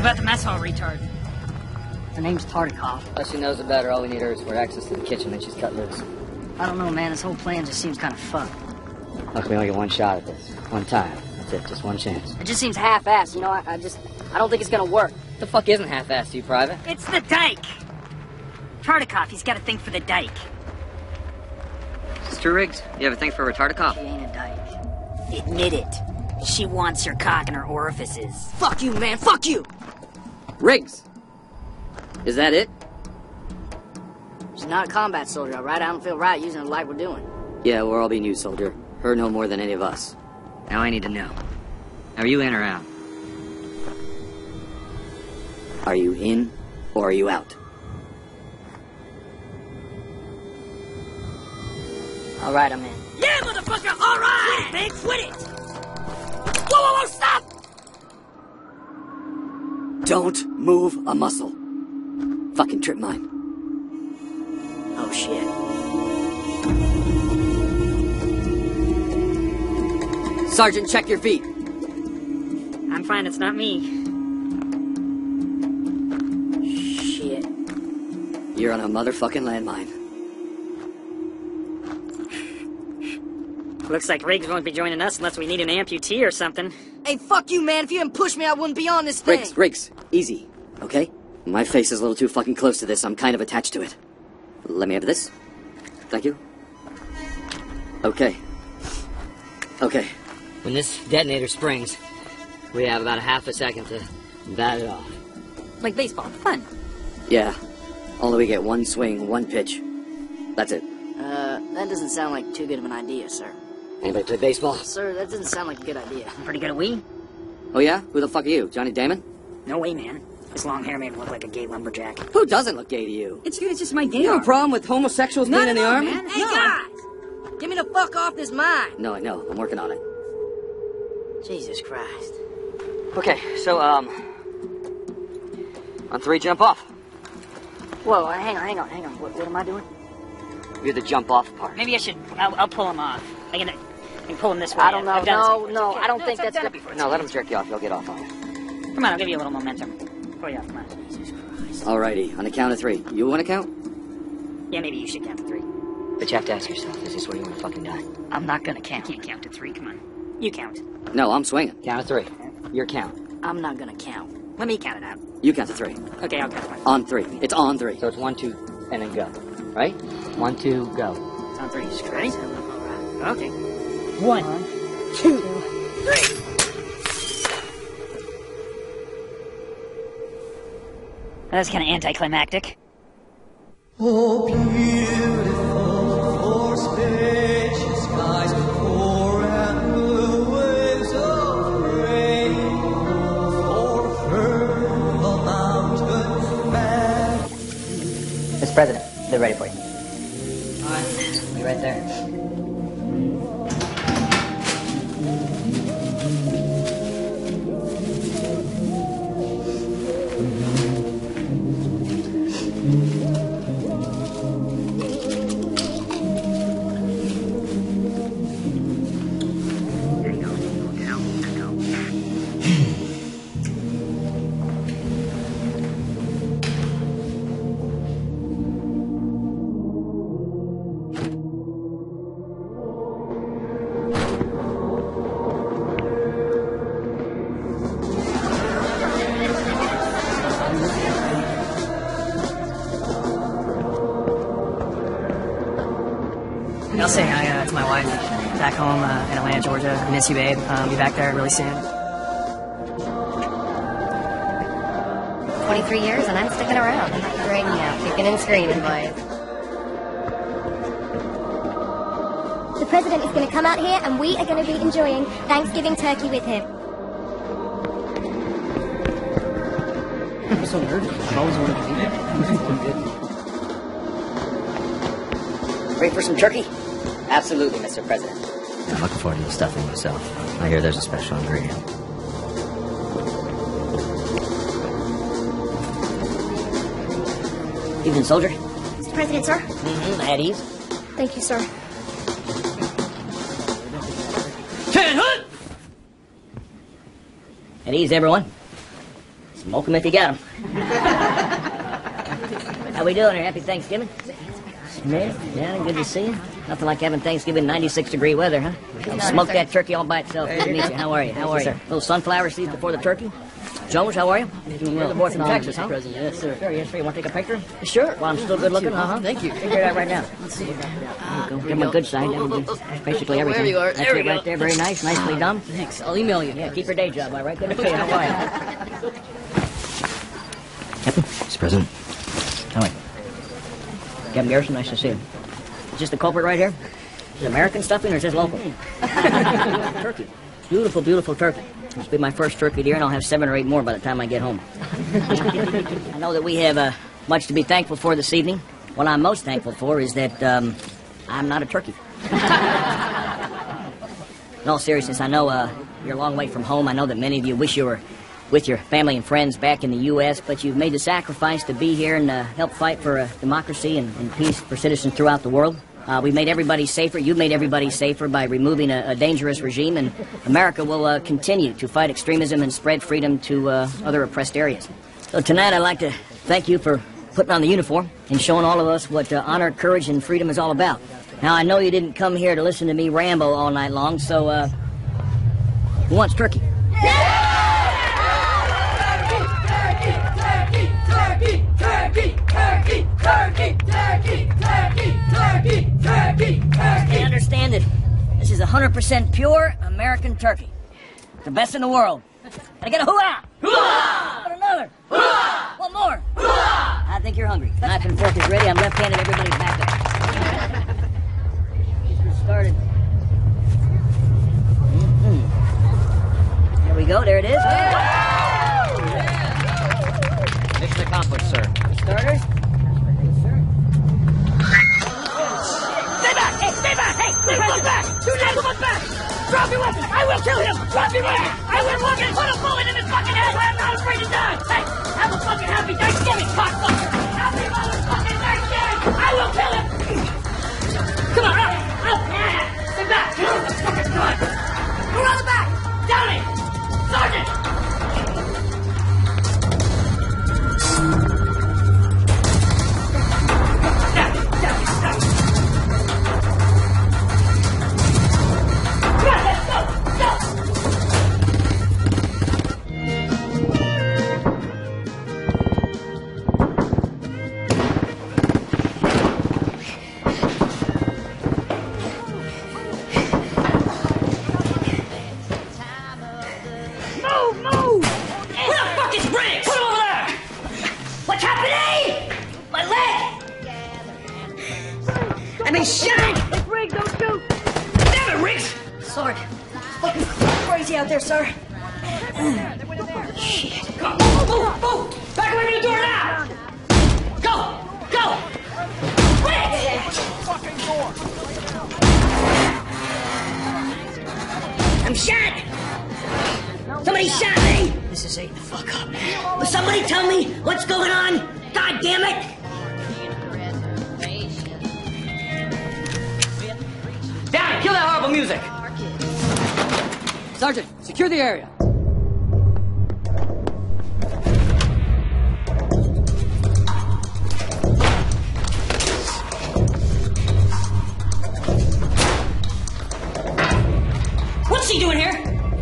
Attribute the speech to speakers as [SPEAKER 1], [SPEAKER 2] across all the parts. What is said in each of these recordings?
[SPEAKER 1] about the mess hall retard?
[SPEAKER 2] Her name's Tartikoff.
[SPEAKER 3] Well, she knows it better. All we need her is for access to the kitchen, and she's cut loose.
[SPEAKER 2] I don't know, man. This whole plan just seems kind of fucked.
[SPEAKER 3] Look, we only get one shot at this. One time. That's it. Just one chance.
[SPEAKER 2] It just seems half-assed, you know? I don't think it's gonna work.
[SPEAKER 3] The fuck isn't half-assed, you private?
[SPEAKER 1] It's the dike! Tartikoff, he's got a thing for the dike.
[SPEAKER 3] Sister Riggs, you have a thing for Tartikoff?
[SPEAKER 2] She ain't a dyke.
[SPEAKER 1] Admit it. She wants your cock in her orifices.
[SPEAKER 2] Fuck you, man! Fuck you!
[SPEAKER 3] Riggs! Is that it?
[SPEAKER 2] She's not a combat soldier, all right? I don't feel right using her like we're doing.
[SPEAKER 3] Yeah, we're all being used, soldier. Her no more than any of us. Now I need to know. Are you in or out? Are you in or are you out?
[SPEAKER 2] All right, I'm in.
[SPEAKER 1] Yeah, motherfucker! All right! Quit it, man! Quit it! Whoa, whoa, whoa, stop!
[SPEAKER 3] Don't move a muscle. Fucking trip mine.
[SPEAKER 2] Oh, shit.
[SPEAKER 3] Sergeant, check your feet.
[SPEAKER 1] I'm fine, it's not me.
[SPEAKER 2] Shit.
[SPEAKER 3] You're on a motherfucking landmine.
[SPEAKER 1] Looks like Riggs won't be joining us unless we need an amputee or something.
[SPEAKER 2] Hey, fuck you, man. If you hadn't pushed me, I wouldn't be on this thing.
[SPEAKER 3] Riggs, easy, okay? My face is a little too fucking close to this. I'm kind of attached to it. Let me have this. Thank you. Okay. Okay. When this detonator springs, we have about a half a second to bat it off.
[SPEAKER 1] Like baseball, fun.
[SPEAKER 3] Yeah. Only we get one swing, one pitch. That's it.
[SPEAKER 2] That doesn't sound like too good of an idea, sir.
[SPEAKER 3] Anybody play baseball?
[SPEAKER 2] Sir, that doesn't sound like a good idea.
[SPEAKER 1] I'm pretty good at Wii.
[SPEAKER 3] Oh yeah? Who the fuck are you? Johnny Damon?
[SPEAKER 1] No way, man. This long hair made me look like a gay lumberjack.
[SPEAKER 3] Who doesn't look gay to you?
[SPEAKER 1] It's just my day.
[SPEAKER 3] You have a problem with homosexuals being in the army?
[SPEAKER 1] Man.
[SPEAKER 2] Hey, guys! Get me the fuck off this mine!
[SPEAKER 3] No, I know. I'm working on it.
[SPEAKER 2] Jesus Christ.
[SPEAKER 3] Okay, so, on 3, jump off.
[SPEAKER 2] Whoa, hang on. What am I doing?
[SPEAKER 3] You're the jump off part.
[SPEAKER 1] Maybe I should. I'll pull him off. I can pull him this way.
[SPEAKER 2] I don't know.
[SPEAKER 1] I've done this
[SPEAKER 2] No,
[SPEAKER 1] before.
[SPEAKER 2] I don't think that's
[SPEAKER 1] good.
[SPEAKER 2] good.
[SPEAKER 3] No, let him jerk you off. You'll get off on it.
[SPEAKER 1] Come on, I'll give you a little momentum. Pull you off, come on.
[SPEAKER 2] Jesus Christ.
[SPEAKER 3] Alrighty, on the count of 3. You want to count?
[SPEAKER 1] Yeah, maybe you should count to 3.
[SPEAKER 3] But you have to ask yourself, is this where you want to fucking die?
[SPEAKER 2] I'm not gonna count.
[SPEAKER 1] You can't count to 3, come on. You count.
[SPEAKER 3] No, I'm swinging. Count of 3. Your count.
[SPEAKER 2] I'm not gonna count.
[SPEAKER 1] Let me count it out.
[SPEAKER 3] You count to 3.
[SPEAKER 1] Okay, I'll count it out.
[SPEAKER 3] On 3. It's on 3. So it's 1, 2, and then go. Right? 1, 2, go.
[SPEAKER 1] It's on 3. Ready?
[SPEAKER 2] Alright.
[SPEAKER 1] Okay. 1, 2, 3. That's kind of anticlimactic.
[SPEAKER 4] Oh, beautiful for spacious skies, for and the waves of rain, for fertile mountain man.
[SPEAKER 3] Mr. President, they're ready for you. Alright, be right there.
[SPEAKER 2] I'll say hi to my wife back home in Atlanta, Georgia. I miss you, babe. Be back there really soon.
[SPEAKER 5] 23 years and I'm sticking around. Right now, kicking and screaming, boys.
[SPEAKER 6] The president is going to come out here and we are going to be enjoying Thanksgiving turkey with him.
[SPEAKER 2] I'm so nervous. I've always wanted to be there.
[SPEAKER 3] Ready for some turkey? Absolutely, Mr. President. I'm looking forward to the stuffing myself. I hear there's a special ingredient. Evening, soldier.
[SPEAKER 6] Mr. President, sir.
[SPEAKER 3] Mm-hmm, at ease.
[SPEAKER 6] Thank you, sir.
[SPEAKER 3] At ease, everyone.
[SPEAKER 2] Smoke 'em if you got 'em. How we doing here? Happy Thanksgiving? Yeah, good to see you. Nothing like having Thanksgiving in 96-degree weather, huh? Smoke that turkey all by itself. Good to meet you. How are you? How are you? Little sunflower seeds before the turkey. Jones, how are you? Doing well. The boy from Texas, huh?
[SPEAKER 7] Yes, sir.
[SPEAKER 2] Sure, yes, sir. You want to take a picture? Sure. Well, I'm still good looking,
[SPEAKER 7] Thank you.
[SPEAKER 2] Figure it out right now. Let's see. Give him a good side. Basically everything.
[SPEAKER 7] There you are.
[SPEAKER 2] That's
[SPEAKER 7] There we
[SPEAKER 2] it
[SPEAKER 7] go.
[SPEAKER 2] right there. Very nice. Nicely done.
[SPEAKER 7] Thanks. I'll email you.
[SPEAKER 2] Yeah, keep your day job, all right? Good to see you. How are you? Captain?
[SPEAKER 3] Mr. President.
[SPEAKER 2] How are you? Captain Garrison, nice to see you. Is this the culprit right here? Is it American stuffing or is this local? Turkey. Beautiful, beautiful turkey. This will be my first turkey deer, and I'll have 7 or 8 more by the time I get home. I know that we have much to be thankful for this evening. What I'm most thankful for is that I'm not a turkey. In all seriousness, I know you're a long way from home. I know that many of you wish you were with your family and friends back in the U.S., but you've made the sacrifice to be here and help fight for democracy and peace for citizens throughout the world. We've made everybody safer. You've made everybody safer by removing a dangerous regime, and America will continue to fight extremism and spread freedom to other oppressed areas. So tonight I'd like to thank you for putting on the uniform and showing all of us what honor, courage, and freedom is all about. Now, I know you didn't come here to listen to me ramble all night long, so who wants turkey? I understand it. This is 100% pure American turkey. The best in the world. Can I get a hoo-ah? Hoo-ah! What another? Hoo-ah! One more? Hoo-ah! I think you're hungry. Knife and fork is ready. I'm left-handed. Everybody's back up. Get started. There we go. There it is. Mission accomplished, sir. Starters.
[SPEAKER 1] Stay back! Hey, stay back! Do not go back! Drop your weapon! I will kill him! Drop your weapon! I will fucking put a bullet in his fucking head! I'm not afraid to die! Hey, have a fucking happy Thanksgiving, cockfucker! Happy motherfucking Thanksgiving! I will kill him! Come on, up! Yeah! Stay back! Get over the fucking gun! Around the back! Downey! Sergeant!
[SPEAKER 2] Out there, sir.
[SPEAKER 1] Shit. Come on. Move! Back away from the door now! Go! Quick! Fucking door!
[SPEAKER 2] I'm shot! Somebody shot me! This is it. Fuck up. Will somebody tell me what's going on? God damn it!
[SPEAKER 7] Down! Kill that horrible music! Sergeant, secure the area.
[SPEAKER 1] What's she doing here?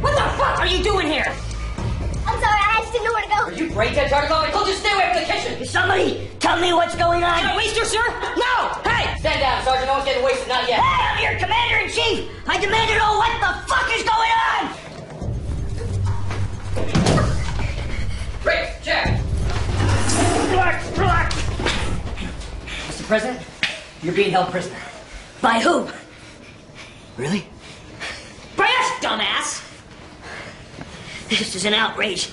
[SPEAKER 1] What the fuck are you doing here?
[SPEAKER 6] I'm sorry, I just didn't know where to go.
[SPEAKER 7] Are you brain dead, Sergeant? I told you to stay away from the kitchen.
[SPEAKER 2] Can somebody tell me what's going on?
[SPEAKER 1] Can I waste her, sir? No! Hey!
[SPEAKER 7] Stand down, Sergeant. No one's getting wasted, not yet.
[SPEAKER 2] Hey, I'm your commander-in-chief! I demand to know what the fuck is going on!
[SPEAKER 7] Break, check.
[SPEAKER 1] Relax!
[SPEAKER 7] Mr. President, you're being held prisoner.
[SPEAKER 2] By who?
[SPEAKER 7] Really?
[SPEAKER 1] By us, dumbass!
[SPEAKER 2] This is an outrage.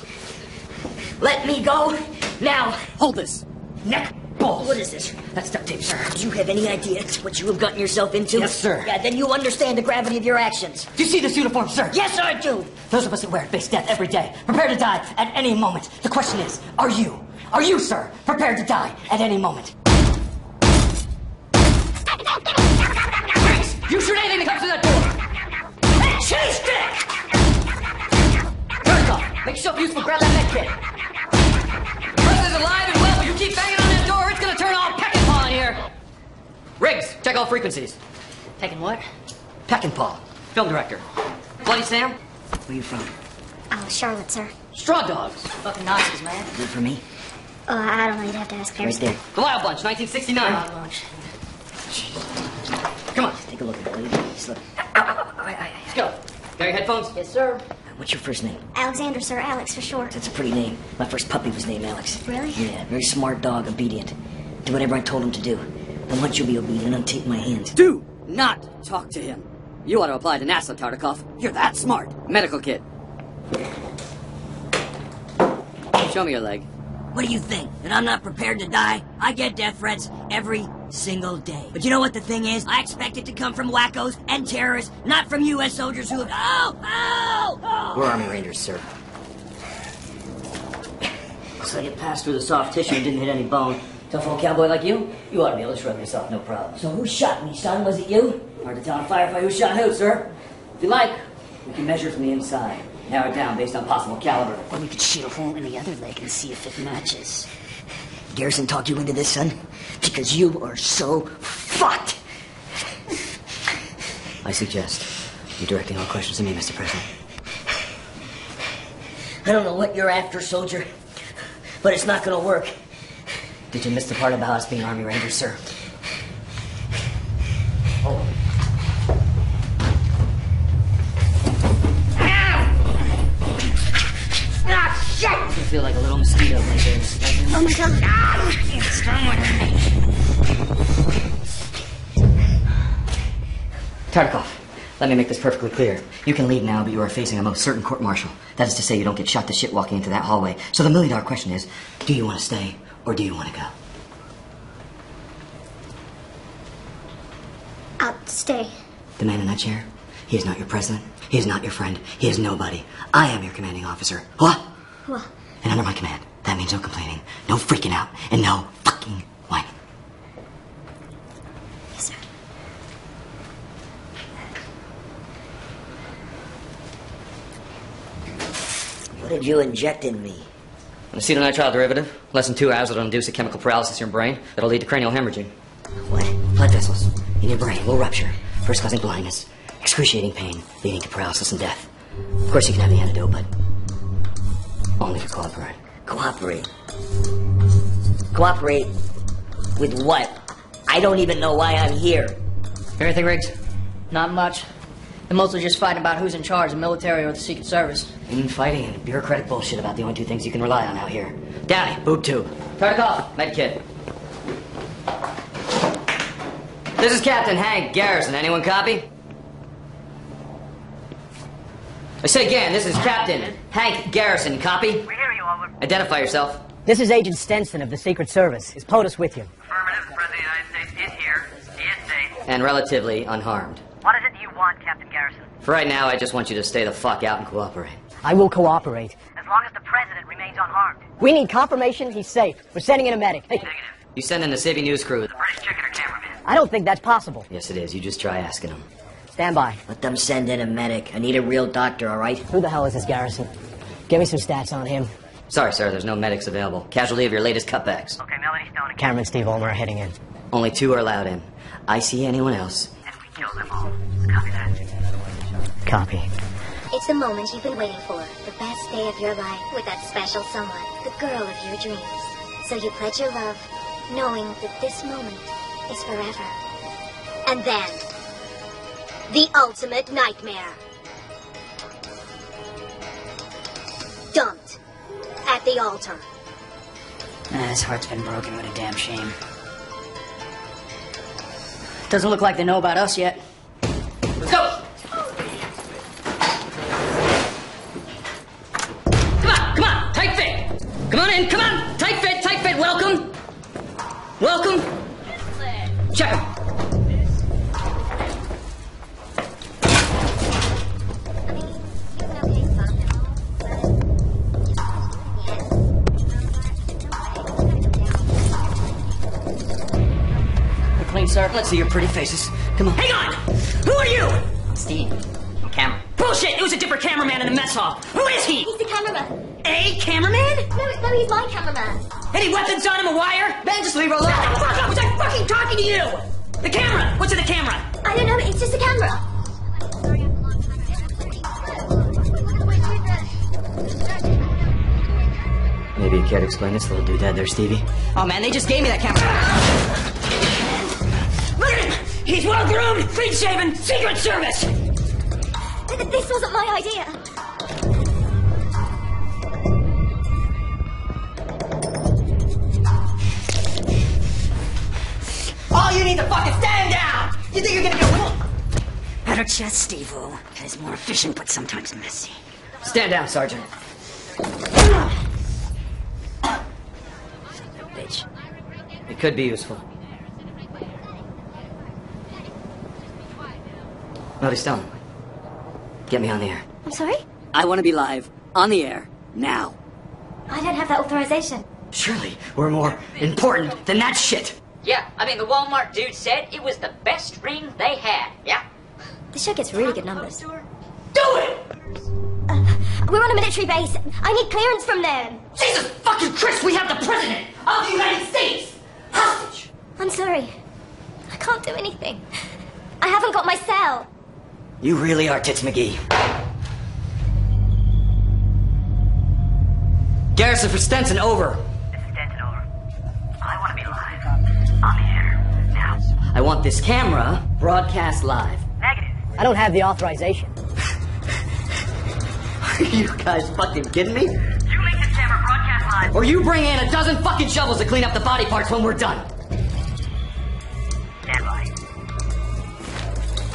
[SPEAKER 2] Let me go now.
[SPEAKER 7] Hold this. Neck balls.
[SPEAKER 2] What is this?
[SPEAKER 7] That's duct tape, sir.
[SPEAKER 2] Do you have any idea what you have gotten yourself into?
[SPEAKER 7] Yes, sir.
[SPEAKER 2] Yeah, then you understand the gravity of your actions.
[SPEAKER 7] Do you see this uniform, sir?
[SPEAKER 2] Yes, I do.
[SPEAKER 7] Those of us that wear it face death every day, prepared to die at any moment. The question is, are you, sir, prepared to die at any moment? You shoot anything that comes through that door!
[SPEAKER 1] Hey, cheese stick!
[SPEAKER 7] First off, make yourself useful, grab that med kit.
[SPEAKER 3] Check all frequencies.
[SPEAKER 7] Taking what?
[SPEAKER 3] Peckinpah, film director. Bloody Sam?
[SPEAKER 2] Where are you from?
[SPEAKER 6] Oh, Charlotte, sir.
[SPEAKER 3] Straw Dogs.
[SPEAKER 7] Fucking Nazis, man.
[SPEAKER 2] Good for me?
[SPEAKER 6] I don't know. You'd have to ask
[SPEAKER 2] Right
[SPEAKER 6] Paris.
[SPEAKER 2] there.
[SPEAKER 3] The Wild Bunch, 1969.
[SPEAKER 7] Wild Bunch.
[SPEAKER 3] Come on,
[SPEAKER 2] Take a look at it, please. Look.
[SPEAKER 3] let's go. Got your headphones?
[SPEAKER 7] Yes, sir.
[SPEAKER 2] What's your first name?
[SPEAKER 6] Alexander, sir. Alex for short.
[SPEAKER 2] That's a pretty name. My first puppy was named Alex.
[SPEAKER 6] Really?
[SPEAKER 2] Yeah, very smart dog, obedient. Do whatever I told him to do. And once you be obedient, untake my hands.
[SPEAKER 3] Do not talk to him. You ought to apply to NASA, Tartikoff. You're that smart. Medical kid. Show me your leg.
[SPEAKER 2] What do you think? That I'm not prepared to die? I get death threats every single day. But you know what the thing is? I expect it to come from wackos and terrorists, not from U.S. soldiers who have... Oh! We're Army Rangers, sir. So you passed through the soft tissue and didn't hit any bone. Tough old cowboy like you ought to be able to shrug yourself, no problem. So who shot me, son? Was it you? Hard to tell in a firefight who shot who, sir. If you like, we can measure from the inside. Narrow it down based on possible caliber.
[SPEAKER 7] Or we could shoot a hole in the other leg and see if it matches.
[SPEAKER 2] Garrison talked you into this, son? Because you are so fucked.
[SPEAKER 3] I suggest you directing all questions to me, Mr. President.
[SPEAKER 2] I don't know what you're after, soldier, but it's not gonna work.
[SPEAKER 3] Did you miss the part about us being Army Rangers, sir? Oh.
[SPEAKER 2] Ah, shit! I feel like a little mosquito like this.
[SPEAKER 6] Oh my God.
[SPEAKER 3] Tartikoff, let me make this perfectly clear. You can leave now, but you are facing a most certain court-martial. That is to say, you don't get shot to shit walking into that hallway. So the million-dollar question is, do you want to stay, or do you want to go?
[SPEAKER 6] I'll stay.
[SPEAKER 3] The man in that chair, he is not your president. He is not your friend. He is nobody. I am your commanding officer. What?
[SPEAKER 6] What?
[SPEAKER 3] And under my command, that means no complaining, no freaking out, and no fucking whining.
[SPEAKER 6] Yes, sir.
[SPEAKER 2] What did you inject in me?
[SPEAKER 3] An acetonitrile derivative, less than 2 hours, it'll induce a chemical paralysis in your brain that'll lead to cranial hemorrhaging.
[SPEAKER 2] What?
[SPEAKER 3] Blood vessels in your brain will rupture, first causing blindness, excruciating pain, leading to paralysis and death. Of course, you can have the antidote, but only if you cooperate.
[SPEAKER 2] Cooperate. Cooperate with what? I don't even know why I'm here.
[SPEAKER 3] Hear anything, Riggs?
[SPEAKER 7] Not much. They're mostly just fighting about who's in charge, the military or the Secret Service.
[SPEAKER 3] Infighting and bureaucratic bullshit about the only 2 things you can rely on out here. Downey, boob tube. Tartikoff, med kit. This is Captain Hank Garrison. Anyone copy? I say again, this is Captain Hank Garrison. Copy?
[SPEAKER 8] We hear you, over.
[SPEAKER 3] Identify yourself.
[SPEAKER 9] This is Agent Stenson of the Secret Service. Is POTUS with you?
[SPEAKER 8] Affirmative. The President of the United States is here. He is safe.
[SPEAKER 3] And relatively unharmed.
[SPEAKER 8] What is it you want, Captain Garrison?
[SPEAKER 3] For right now, I just want you to stay the fuck out and cooperate.
[SPEAKER 9] I will cooperate.
[SPEAKER 8] As long as the President remains unharmed.
[SPEAKER 9] We need confirmation he's safe. We're sending in a medic. Hey,
[SPEAKER 8] Negative.
[SPEAKER 3] You send in the Savvy News crew.
[SPEAKER 8] The British chicken or cameraman.
[SPEAKER 9] I don't think that's possible.
[SPEAKER 3] Yes, it is. You just try asking them.
[SPEAKER 9] Stand by.
[SPEAKER 2] Let them send in a medic. I need a real doctor, all right?
[SPEAKER 9] Who the hell is this Garrison? Give me some stats on him.
[SPEAKER 3] Sorry, sir. There's no medics available. Casualty of your latest cutbacks.
[SPEAKER 8] Okay, Melanie Stone and
[SPEAKER 9] Cameron and Steve Ulmer are heading in.
[SPEAKER 3] Only 2 are allowed in. I see anyone else.
[SPEAKER 8] and we kill them all. Copy that.
[SPEAKER 9] Copy.
[SPEAKER 6] It's the moment you've been waiting for. The best day of your life with that special someone. The girl of your dreams. So you pledge your love, knowing that this moment is forever. And then, the ultimate nightmare. Dumped at the altar.
[SPEAKER 7] His heart's been broken. What a damn shame. Doesn't look like they know about us yet.
[SPEAKER 3] Let's go! Come on! Tight fit! Come on in, come on! Tight fit, welcome! Welcome! Check 'em.
[SPEAKER 7] We're clean, sir.
[SPEAKER 3] Let's see your pretty faces. Come on.
[SPEAKER 7] Hang on! Who are you?
[SPEAKER 3] Steve. Cameron.
[SPEAKER 7] Bullshit! It was a different cameraman in the mess hall. Who is he?
[SPEAKER 6] He's the cameraman.
[SPEAKER 7] A cameraman?
[SPEAKER 6] No, he's my cameraman.
[SPEAKER 7] Any weapons on him? A wire?
[SPEAKER 3] Ben, just leave her alone.
[SPEAKER 7] Shut the fuck up! Was I fucking talking to you? The camera! What's in the camera?
[SPEAKER 6] I don't know, it's just a camera.
[SPEAKER 3] Maybe you care to explain this little doodad there, Stevie?
[SPEAKER 7] Oh man, they just gave me that camera. Look at him! He's well-groomed, clean-shaven, Secret Service!
[SPEAKER 6] This wasn't my idea.
[SPEAKER 7] All you need to fucking stand down! You think you're gonna get a Better chest, Steve-o. That is more efficient, but sometimes messy.
[SPEAKER 3] Stand down, Sergeant.
[SPEAKER 7] Bitch.
[SPEAKER 3] It could be useful. Melody Stone, get me on the air.
[SPEAKER 6] I'm sorry?
[SPEAKER 3] I want to be live, on the air, now.
[SPEAKER 6] I don't have that authorization.
[SPEAKER 7] Surely we're more important than that shit.
[SPEAKER 2] Yeah, I mean, the Walmart dude said it was the best ring they had. Yeah.
[SPEAKER 6] The show gets really good numbers.
[SPEAKER 7] Do it!
[SPEAKER 6] We're on a military base. I need clearance from them.
[SPEAKER 7] Jesus fucking Christ, we have the President of the United States hostage!
[SPEAKER 6] I'm sorry. I can't do anything. I haven't got my cell.
[SPEAKER 7] You really are Tits McGee.
[SPEAKER 3] Garrison for Stenson, over.
[SPEAKER 8] This is Denton, over. I want to be live. On the air. Now.
[SPEAKER 3] I want this camera broadcast live.
[SPEAKER 8] Negative.
[SPEAKER 9] I don't have the authorization.
[SPEAKER 3] Are you guys fucking kidding me?
[SPEAKER 8] You make this camera broadcast live.
[SPEAKER 3] Or you bring in a dozen fucking shovels to clean up the body parts when we're done.
[SPEAKER 8] Stand by.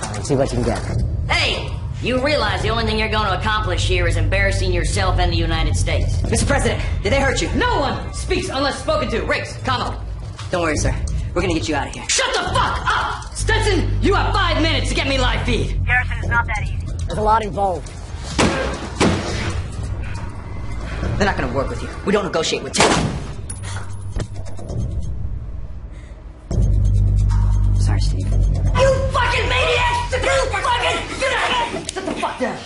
[SPEAKER 9] All right, see what you can get.
[SPEAKER 2] Hey, you realize the only thing you're going to accomplish here is embarrassing yourself and the United States.
[SPEAKER 7] Mr. President, did they hurt you?
[SPEAKER 3] No one speaks unless spoken to. Riggs, Camo.
[SPEAKER 7] Don't worry, sir. We're gonna get you out of here.
[SPEAKER 3] Shut the fuck up! Stenson, you have 5 minutes to get me live feed.
[SPEAKER 8] Garrison is not that easy.
[SPEAKER 9] There's a lot involved.
[SPEAKER 7] They're not gonna work with you. We don't negotiate with terror. Sorry, Steve.
[SPEAKER 2] You fucking maniac! You fucking...
[SPEAKER 7] Shut the fuck down.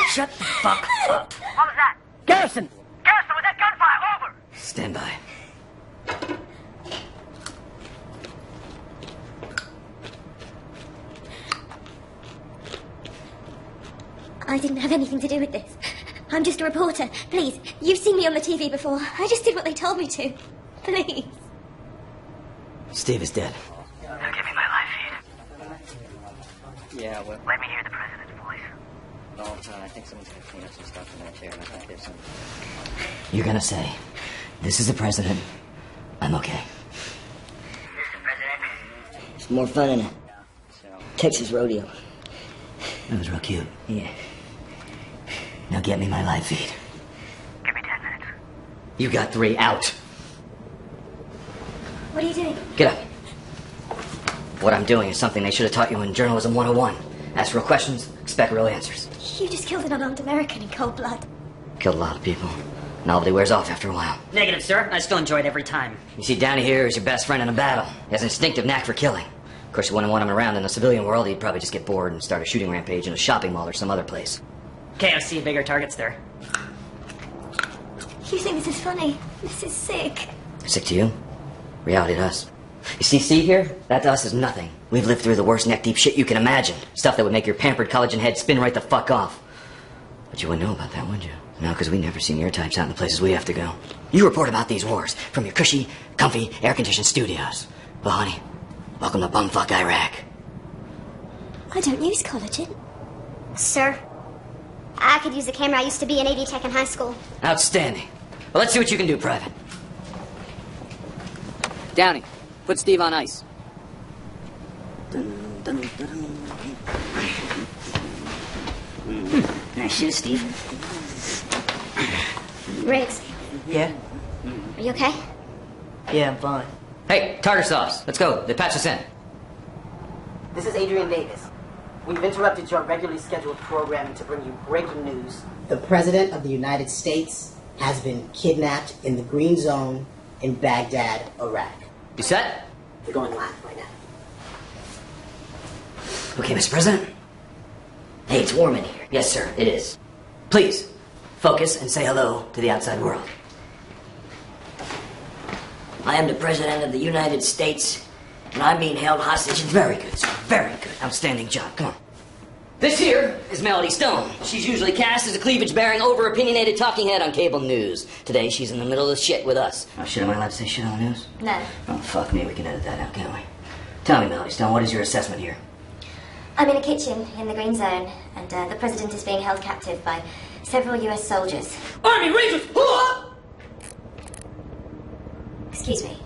[SPEAKER 2] Shut the fuck up.
[SPEAKER 8] What was that?
[SPEAKER 9] Garrison!
[SPEAKER 8] Garrison, was that gunfire? Over.
[SPEAKER 3] Stand by.
[SPEAKER 6] I didn't have anything to do with this. I'm just a reporter. Please, you've seen me on the TV before. I just did what they told me to. Please.
[SPEAKER 3] Steve is dead.
[SPEAKER 8] Now give me my live feed.
[SPEAKER 3] Yeah, well,
[SPEAKER 8] Let me hear the president's voice.
[SPEAKER 3] I think someone's gonna clean up some stuff in that chair, and I think there's some... You're gonna say, this is the president. I'm okay.
[SPEAKER 8] Mr. President.
[SPEAKER 2] It's more fun than a Texas rodeo.
[SPEAKER 3] That was real cute.
[SPEAKER 2] Yeah.
[SPEAKER 3] Now get me my live feed.
[SPEAKER 8] Give me 10 minutes.
[SPEAKER 3] You got 3 out.
[SPEAKER 6] What are you doing?
[SPEAKER 3] Get up. What I'm doing is something they should have taught you in Journalism 101. Ask real questions, expect real answers.
[SPEAKER 6] You just killed an unarmed American in cold blood.
[SPEAKER 3] Killed a lot of people. Novelty wears off after a while.
[SPEAKER 2] Negative, sir. I still enjoy it every time.
[SPEAKER 3] You see, Downey here is your best friend in a battle. He has an instinctive knack for killing. Of course, you wouldn't want him around in the civilian world. He'd probably just get bored and start a shooting rampage in a shopping mall or some other place.
[SPEAKER 2] Okay, I see bigger targets there.
[SPEAKER 6] You think this is funny? This is sick.
[SPEAKER 3] Sick to you? Reality to us. You see Steve here? That to us is nothing. We've lived through the worst neck-deep shit you can imagine. Stuff that would make your pampered collagen head spin right the fuck off. But you wouldn't know about that, would you? No, because we never seen your types out in the places we have to go. You report about these wars from your cushy, comfy, air-conditioned studios. Well, honey, welcome to bumfuck Iraq.
[SPEAKER 6] I don't use collagen.
[SPEAKER 10] Sir, I could use the camera. I used to be an AV tech in high school.
[SPEAKER 3] Outstanding. Well, let's see what you can do, Private. Downey, put Steve on ice.
[SPEAKER 2] Nice shoot, Steve.
[SPEAKER 10] Riggs,
[SPEAKER 9] Yeah?
[SPEAKER 10] are you okay?
[SPEAKER 9] Yeah, I'm fine.
[SPEAKER 3] Hey, tartar sauce. Let's go. They patched us in.
[SPEAKER 11] This is Adrian Davis. We've interrupted your regularly scheduled programming to bring you breaking news. The President of the United States has been kidnapped in the Green Zone in Baghdad, Iraq.
[SPEAKER 3] You set?
[SPEAKER 11] We're going live right now.
[SPEAKER 3] Okay, Mr. President. Hey, it's warm in here. Yes, sir, it is. Please, focus and say hello to the outside world.
[SPEAKER 2] I am the President of the United States, And I'm being held hostage.
[SPEAKER 7] Very good, sir. Very good. Outstanding job. Come on. This here is Melody Stone. She's usually cast as a cleavage-bearing, over-opinionated talking head on cable news. Today, she's in the middle of the shit with us. Oh, shit, am I allowed to say shit on the news?
[SPEAKER 10] No.
[SPEAKER 7] Oh, fuck me. We can edit that out, can't we? Tell me, Melody Stone, what is your assessment here?
[SPEAKER 10] I'm in a kitchen in the Green Zone, and the president is being held captive by several U.S. soldiers.
[SPEAKER 1] Army Rangers!
[SPEAKER 10] Excuse me.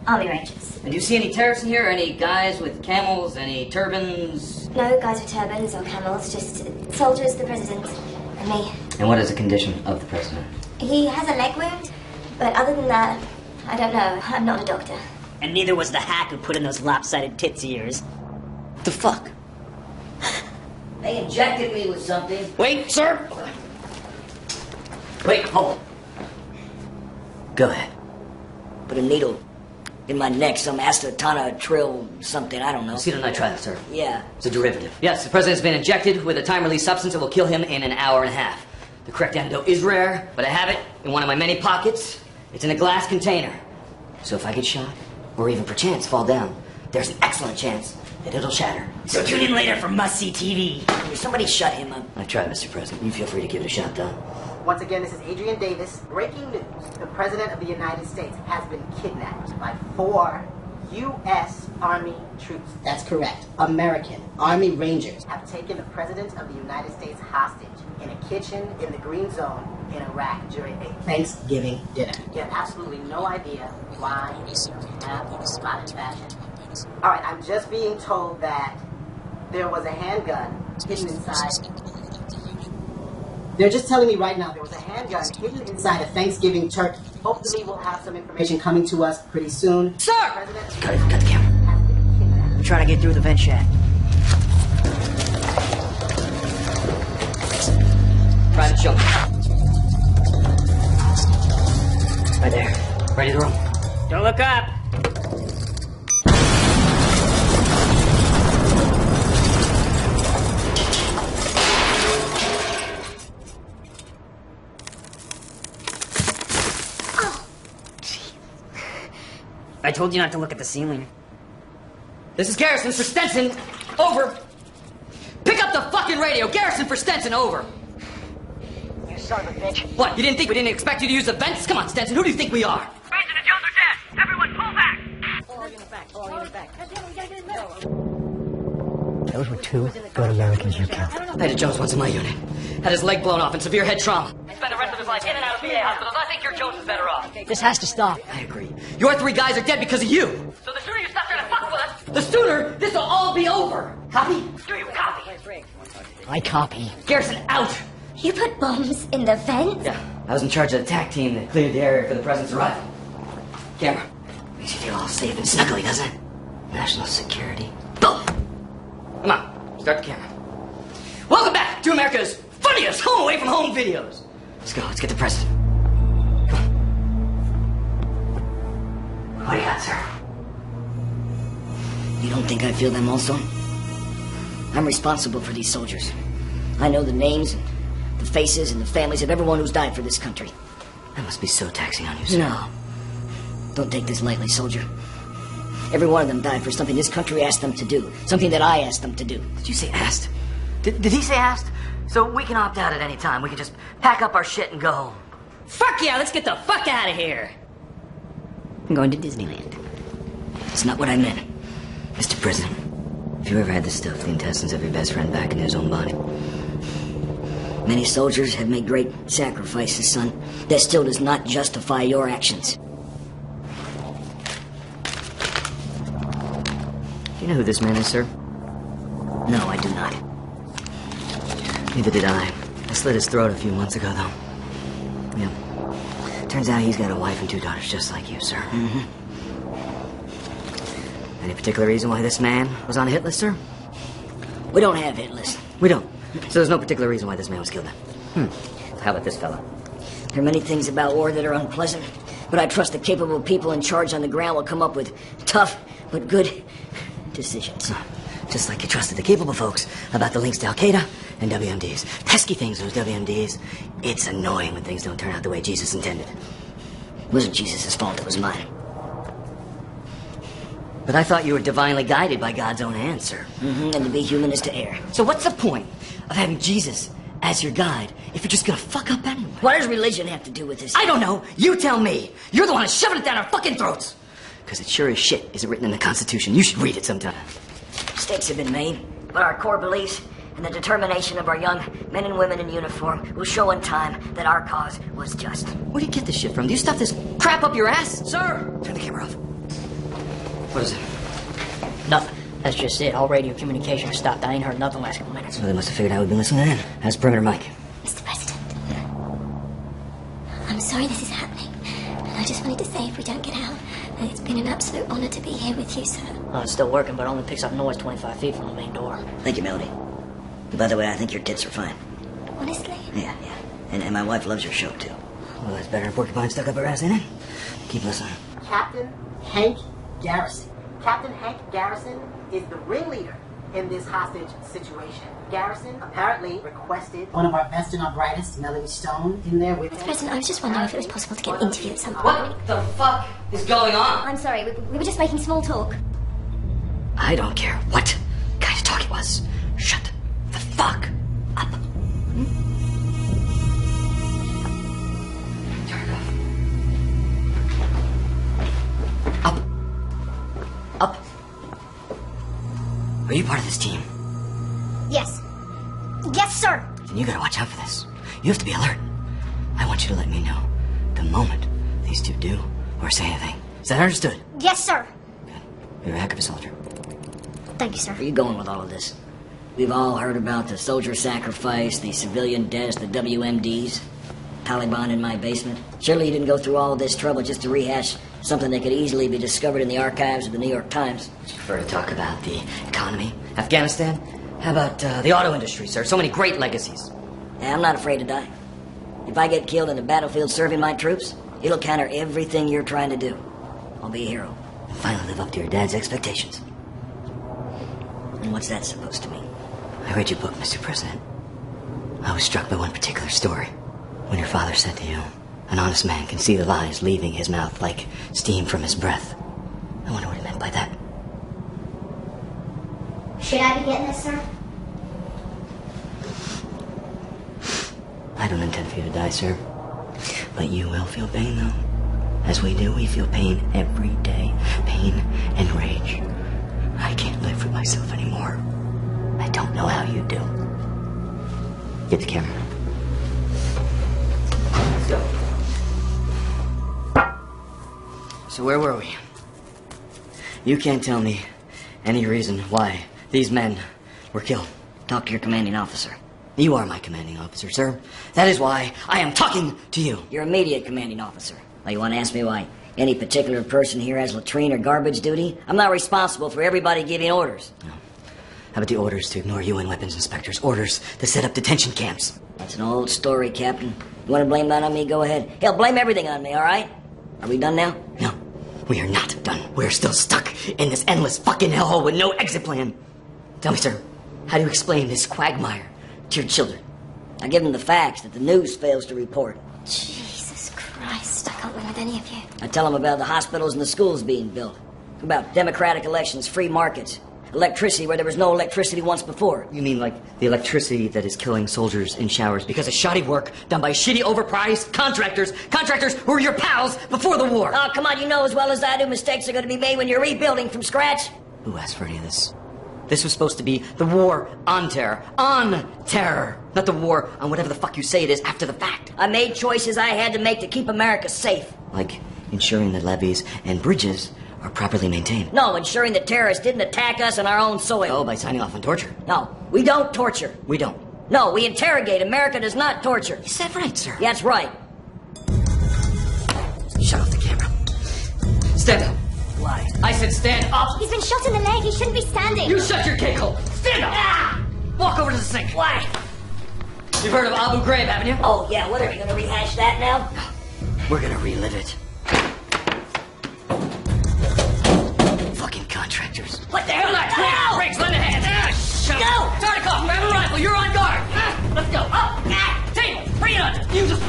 [SPEAKER 10] Army Rangers.
[SPEAKER 7] And do you see any terrorists in here? Any guys with camels? Any turbans?
[SPEAKER 10] No guys with turbans or camels, just soldiers, the president, and me.
[SPEAKER 7] And what is the condition of the president?
[SPEAKER 10] He has a leg wound, but other than that, I don't know. I'm not a doctor.
[SPEAKER 2] And neither was the hack who put in those lopsided tits of yours.
[SPEAKER 7] What the fuck?
[SPEAKER 2] They injected me with something.
[SPEAKER 7] Wait, sir! Wait, hold. Go ahead.
[SPEAKER 2] Put a needle in my neck, some acetona trill something, I don't know.
[SPEAKER 7] Acetonitrile, sir.
[SPEAKER 2] Yeah.
[SPEAKER 7] It's a derivative. Yes, the president's been injected with a time-release substance that will kill him in an hour and a half. The correct antidote is rare, but I have it in one of my many pockets. It's in a glass container. So if I get shot, or even perchance fall down, there's an excellent chance that it'll shatter.
[SPEAKER 2] So tune in later for must-see TV. Somebody shut him up.
[SPEAKER 7] I tried, Mr. President. You feel free to give it a shot, though.
[SPEAKER 11] Once again, this is Adrian Davis. Breaking news. The President of the United States has been kidnapped by 4 U.S. Army troops. That's correct. American Army Rangers have taken the President of the United States hostage in a kitchen in the Green Zone in Iraq during a Thanksgiving dinner. You have absolutely no idea why you have spotted fashion. Alright, I'm just being told that there was a handgun hidden inside. They're just telling me right now there was a handgun hidden inside a Thanksgiving turkey. Hopefully we'll have some information coming to us pretty soon.
[SPEAKER 2] Sir!
[SPEAKER 7] Cut the camera.
[SPEAKER 2] I'm trying to get through the vent shaft.
[SPEAKER 7] Private jump.
[SPEAKER 2] Right there.
[SPEAKER 7] Ready to roll.
[SPEAKER 2] Don't look up. I told you not to look at the ceiling.
[SPEAKER 7] This is Garrison for Stenson. Over. Pick up the fucking radio. Garrison for Stenson. Over.
[SPEAKER 9] You son of a bitch.
[SPEAKER 7] What? You didn't think we didn't expect you to use the vents? Come on, Stenson. Who do you think we are?
[SPEAKER 8] President Jones are dead. Everyone pull back.
[SPEAKER 9] All in the back. All in the back. Those were 2 good Americans you killed.
[SPEAKER 7] Major Jones once in my unit. Had his leg blown off and severe head trauma. Spent the rest of his life in and out of VA hospitals. I think your Jones is better off.
[SPEAKER 9] This has to stop.
[SPEAKER 7] I agree. Your 3 guys are dead because of you.
[SPEAKER 8] So the sooner you stop trying to fuck with us,
[SPEAKER 7] The sooner this will all be over. Copy?
[SPEAKER 8] do you copy?
[SPEAKER 9] I copy.
[SPEAKER 7] Garrison out.
[SPEAKER 10] You put bombs in the vents?
[SPEAKER 7] Yeah, I was in charge of the attack team that cleared the area for the president's arrival. Camera. Makes you feel all safe and snuggly, doesn't it? National security. Boom. Come on, start the camera. Welcome back to America's funniest home away from home videos. Let's go, let's get the president. Come on. What do you got, sir?
[SPEAKER 2] You don't think I feel them also? I'm responsible for these soldiers. I know the names and the faces and the families of everyone who's died for this country.
[SPEAKER 7] That must be so taxing on you, sir.
[SPEAKER 2] No. Don't take this lightly, soldier. Every one of them died for something this country asked them to do. Something that I asked them to do.
[SPEAKER 7] Did you say asked? Did he say asked? So we can opt out at any time. We can just pack up our shit and go home.
[SPEAKER 2] Fuck yeah, let's get the fuck out of here. I'm going to Disneyland. It's not what I meant.
[SPEAKER 7] Mr. President, have you ever had to stuff the intestines of your best friend back into his own body?
[SPEAKER 2] Many soldiers have made great sacrifices, son. That still does not justify your actions.
[SPEAKER 7] Do you know who this man is, sir?
[SPEAKER 2] No, I do not.
[SPEAKER 7] Neither did I. I slit his throat a few months ago, though. Yeah. Turns out he's got a wife and 2 daughters just like you, sir.
[SPEAKER 2] Mm-hmm.
[SPEAKER 7] Any particular reason why this man was on a hit list, sir?
[SPEAKER 2] We don't have hit lists.
[SPEAKER 7] We don't. So there's no particular reason why this man was killed then? How about this fella?
[SPEAKER 2] There are many things about war that are unpleasant, but I trust the capable people in charge on the ground will come up with tough but good decisions.
[SPEAKER 7] Just like you trusted the capable folks about the links to Al-Qaeda and WMDs. Pesky things, those WMDs. It's annoying when things don't turn out the way Jesus intended.
[SPEAKER 2] It wasn't Jesus' fault, it was mine.
[SPEAKER 7] But I thought you were divinely guided by God's own hand, sir.
[SPEAKER 2] And to be human is to err.
[SPEAKER 7] So what's the point of having Jesus as your guide if you're just gonna fuck up anyway?
[SPEAKER 2] What does religion have to do with this?
[SPEAKER 7] I don't know. You tell me. You're the one who's shoving it down our fucking throats. Because it sure as shit isn't written in the Constitution. You should read it sometime.
[SPEAKER 2] Mistakes have been made, but our core beliefs and the determination of our young men and women in uniform will show in time that our cause was just.
[SPEAKER 7] Where do you get this shit from? Do you stuff this crap up your ass? Sir! Turn the camera off. What is it?
[SPEAKER 9] Nothing. That's just it. All radio communication stopped. I ain't heard nothing last couple minutes.
[SPEAKER 7] So they must have figured out we've been listening in. How's perimeter Mike?
[SPEAKER 10] Mr. President, I'm sorry this is happening. And I just wanted to say, if we don't get out, that it's been an absolute honor to be here with you, sir.
[SPEAKER 9] Oh, it's still working, but only picks up noise 25 feet from the main door.
[SPEAKER 2] Thank you, Melody. By the way, I think your tits are fine.
[SPEAKER 10] Honestly?
[SPEAKER 2] Yeah. And my wife loves your show, too.
[SPEAKER 7] Well, that's better than porcupine stuck up her ass, ain't it? Keep listening.
[SPEAKER 11] Captain Hank Garrison. Captain Hank Garrison is the ringleader in this hostage situation. Garrison apparently requested one of our best and our brightest, Melody Stone, in there with him.
[SPEAKER 10] President, I was just wondering if it was possible to get an interview at some point.
[SPEAKER 7] What the fuck is going on?
[SPEAKER 10] I'm sorry, we were just making small talk.
[SPEAKER 7] I don't care what kind of talk it was. Shut the fuck up. Turn it off. Up. Are you part of this team?
[SPEAKER 10] Yes. Yes, sir.
[SPEAKER 7] Then you gotta watch out for this. You have to be alert. I want you to let me know the moment these two do or say anything. Is that understood?
[SPEAKER 10] Yes, sir.
[SPEAKER 7] Good. You're a heck of a soldier.
[SPEAKER 10] Thank you, sir.
[SPEAKER 2] Where are you going with all of this? We've all heard about the soldier sacrifice, the civilian deaths, the WMDs, Taliban in my basement. Surely you didn't go through all of this trouble just to rehash something that could easily be discovered in the archives of the New York Times.
[SPEAKER 7] Would you prefer to talk about the economy? Afghanistan? How about the auto industry, sir? So many great legacies.
[SPEAKER 2] Yeah, I'm not afraid to die. If I get killed in the battlefield serving my troops, it'll counter everything you're trying to do. I'll be a hero.
[SPEAKER 7] And finally live up to your dad's expectations.
[SPEAKER 2] And what's that supposed to mean?
[SPEAKER 7] I read your book, Mr. President. I was struck by one particular story. When your father said to you, an honest man can see the lies leaving his mouth like steam from his breath. I wonder what he meant by that.
[SPEAKER 10] Should I be getting this, sir?
[SPEAKER 7] I don't intend for you to die, sir. But you will feel pain, though. As we do, we feel pain every day. Pain and rage. I can't live with myself anymore. I don't know how you do. Get the camera. Let's go. So where were we? You can't tell me any reason why these men were killed.
[SPEAKER 2] Talk to your commanding officer.
[SPEAKER 7] You are my commanding officer, sir. That is why I am talking to you.
[SPEAKER 2] Your immediate commanding officer. Now, you want to ask me why any particular person here has latrine or garbage duty? I'm not responsible for everybody giving orders.
[SPEAKER 7] No. How about the orders to ignore UN weapons inspectors? Orders to set up detention camps?
[SPEAKER 2] That's an old story, Captain. You want to blame that on me? Go ahead. Hell, blame everything on me, all right? Are we done now?
[SPEAKER 7] No. We are not done. We're still stuck in this endless fucking hellhole with no exit plan. Tell me, sir, how do you explain this quagmire to your children?
[SPEAKER 2] I give them the facts that the news fails to report.
[SPEAKER 10] Jesus Christ, I can't win with any of you.
[SPEAKER 2] I tell them about the hospitals and the schools being built, about democratic elections, free markets, electricity where there was no electricity once before.
[SPEAKER 7] You mean like the electricity that is killing soldiers in showers because of shoddy work done by shitty, overpriced contractors who were your pals before the war?
[SPEAKER 2] Oh, come on, you know as well as I do mistakes are going to be made when you're rebuilding from scratch.
[SPEAKER 7] Who asked for any of this? This was supposed to be the war on terror. On terror! Not the war on whatever the fuck you say it is after the fact.
[SPEAKER 2] I made choices I had to make to keep America safe.
[SPEAKER 7] Like ensuring that levees and bridges are properly maintained.
[SPEAKER 2] No, ensuring that terrorists didn't attack us on our own soil.
[SPEAKER 7] Oh, by signing off on torture.
[SPEAKER 2] No, we don't torture.
[SPEAKER 7] We don't.
[SPEAKER 2] No, we interrogate. America does not torture.
[SPEAKER 7] Is that right, sir?
[SPEAKER 2] Yeah, that's right.
[SPEAKER 7] Shut off the camera. Stand up.
[SPEAKER 2] Why?
[SPEAKER 7] I said stand up.
[SPEAKER 10] He's been shot in the leg. He shouldn't be standing.
[SPEAKER 7] You shut your cake hole. Stand up.
[SPEAKER 2] Ah!
[SPEAKER 7] Walk over to the sink.
[SPEAKER 2] Why?
[SPEAKER 7] You've heard of Abu Ghraib, haven't you?
[SPEAKER 2] Oh, yeah, what are you going to rehash that now?
[SPEAKER 7] We're going to relive it. Fucking contractors.
[SPEAKER 2] What the hell?
[SPEAKER 7] Relax, brakes, lend a hand. Shut
[SPEAKER 2] Go!
[SPEAKER 7] up. Tartikoff, grab a rifle. You're on guard.
[SPEAKER 2] Let's go. Up!
[SPEAKER 7] Table, bring it on. You just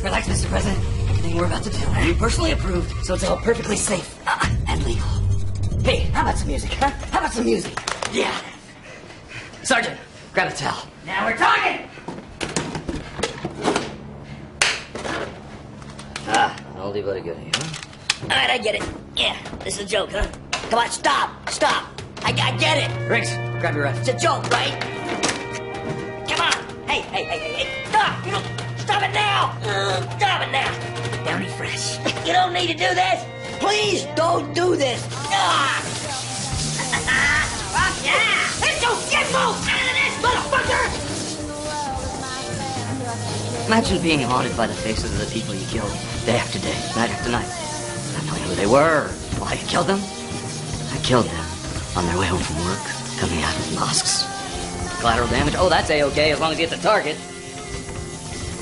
[SPEAKER 7] relax, Mr. President. Everything we're about to do, we personally approved, so it's all perfectly safe and legal. Hey, how about some music, huh? How about some music? Yeah. Sergeant, grab a towel.
[SPEAKER 1] Now we're talking!
[SPEAKER 7] Ah, an oldie but a goodie, huh?
[SPEAKER 2] All right, I get it. Yeah, this is a joke, huh? Come on, stop. I get it.
[SPEAKER 7] Riggs, grab your rifle.
[SPEAKER 2] It's a joke, right? Come on. Hey. Stop. You don't... Stop it now. Stop it now. Downey Fresh. You don't need to do this. Please don't do this. Ah.
[SPEAKER 1] Fuck yeah! Let's go get moved out of this, motherfucker!
[SPEAKER 7] Imagine being haunted by the faces of the people you killed day after day, night after night. Not knowing who they were, why you killed them. I killed them on their way home from work, coming out of mosques. Collateral damage? Oh, that's A-okay as long as you hit the target.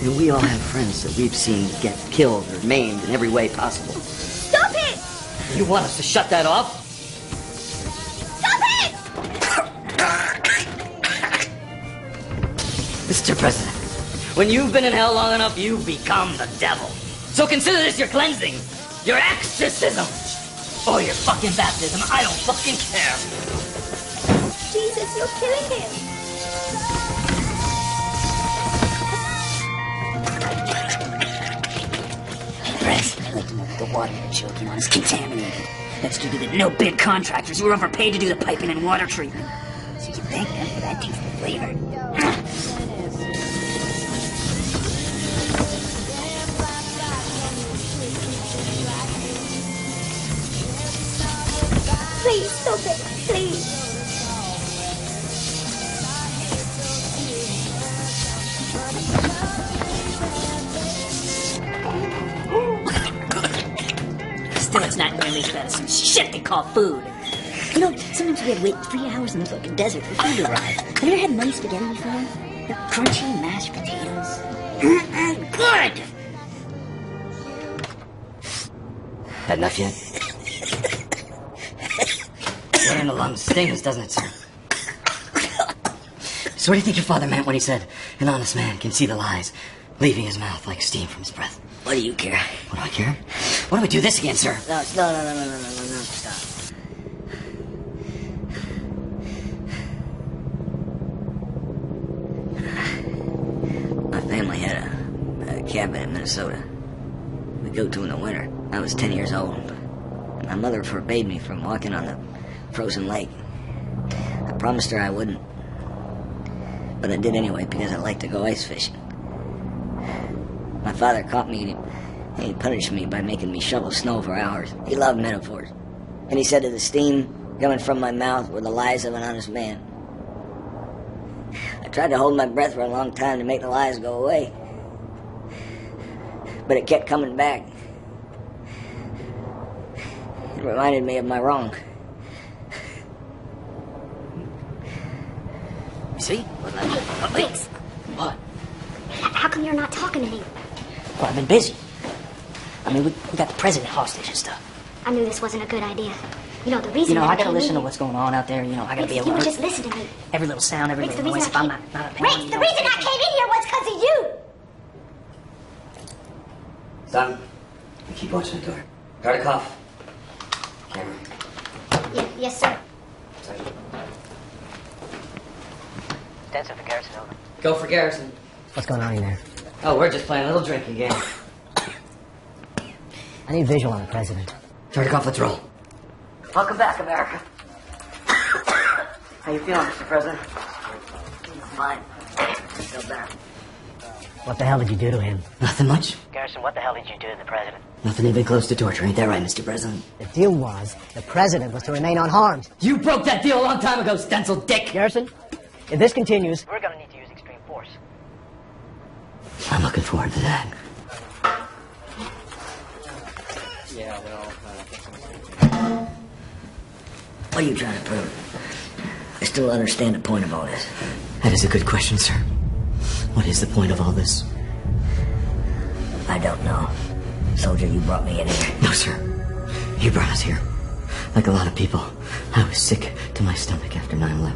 [SPEAKER 7] You know, we all have friends that we've seen get killed or maimed in every way possible.
[SPEAKER 10] Stop it!
[SPEAKER 7] You want us to shut that off?
[SPEAKER 10] Stop it!
[SPEAKER 7] Mr. President, when you've been in hell long enough, you become the devil. So consider this your cleansing, your exorcism, or your fucking baptism. I don't fucking care.
[SPEAKER 10] Jesus, you're killing him.
[SPEAKER 2] Press, I'd like to know that the water you're choking on is contaminated. That's due to the no-bid contractors who were overpaid to do the piping and water treatment. So you can thank them for that tasty flavor.
[SPEAKER 10] Please, stop it. Please.
[SPEAKER 2] Still, it's not nearly as bad as some shit they call food. You know, sometimes we have to wait 3 hours in the fucking desert for food to arrive. Have you ever had nice spaghetti before? They're crunchy mashed potatoes. Good!
[SPEAKER 7] Had enough yet? Getting the lungs stings, doesn't it, sir? So what do you think your father meant when he said, an honest man can see the lies, leaving his mouth like steam from his breath?
[SPEAKER 2] What do you care?
[SPEAKER 7] What do I care? Why do we do this again, sir?
[SPEAKER 2] No, stop. My family had a cabin in Minnesota. We go to in the winter. I was 10 years old. My mother forbade me from walking on the frozen lake. I promised her I wouldn't. But I did anyway because I liked to go ice fishing. My father caught me and he punished me by making me shovel snow for hours. He loved metaphors. And he said to the steam coming from my mouth were the lies of an honest man. I tried to hold my breath for a long time to make the lies go away. But it kept coming back. It reminded me of my wrong. See?
[SPEAKER 10] Riggs.
[SPEAKER 7] What?
[SPEAKER 10] How come you're not talking to me?
[SPEAKER 2] Well, I've been busy. I mean, we got the president hostage and stuff.
[SPEAKER 10] I knew this wasn't a good idea. You know, the reason
[SPEAKER 2] I gotta
[SPEAKER 10] came
[SPEAKER 2] listen
[SPEAKER 10] in
[SPEAKER 2] to
[SPEAKER 10] here-
[SPEAKER 2] what's going on out there. I gotta be
[SPEAKER 10] Riggs,
[SPEAKER 2] able to...
[SPEAKER 10] just listen to me.
[SPEAKER 2] Every little sound, every
[SPEAKER 10] Riggs, the
[SPEAKER 2] little noise.
[SPEAKER 10] reason
[SPEAKER 2] If I'm
[SPEAKER 10] I
[SPEAKER 2] not a
[SPEAKER 10] Riggs,
[SPEAKER 2] parent,
[SPEAKER 10] the reason I came in here was because of you!
[SPEAKER 7] Son, you keep watching the door. Start a cough. Camera.
[SPEAKER 10] Yes, sir.
[SPEAKER 9] Stenson for Garrison, over.
[SPEAKER 7] Go for Garrison.
[SPEAKER 2] What's going on in there?
[SPEAKER 7] Oh, we're just playing a little drinking game.
[SPEAKER 2] I need visual on the president.
[SPEAKER 7] Start a cough, let's roll.
[SPEAKER 9] Welcome back, America. How you feeling, Mr. President?
[SPEAKER 2] Fine. Still better. What the hell did you do to him?
[SPEAKER 7] Nothing much.
[SPEAKER 9] Garrison, what the hell did you do to the president?
[SPEAKER 7] Nothing even close to torture, ain't that right, Mr. President?
[SPEAKER 2] The deal was the president was to remain unharmed.
[SPEAKER 7] You broke that deal a long time ago, stencil dick!
[SPEAKER 2] Garrison, if this continues...
[SPEAKER 9] We're gonna need to use extreme force.
[SPEAKER 7] I'm looking forward to that.
[SPEAKER 2] What are you trying to prove? I still don't understand the point of all this.
[SPEAKER 7] That is a good question, sir. What is the point of all this?
[SPEAKER 2] I don't know. Soldier, you brought me in here.
[SPEAKER 7] No, sir. You brought us here. Like a lot of people, I was sick to my stomach after 9/11.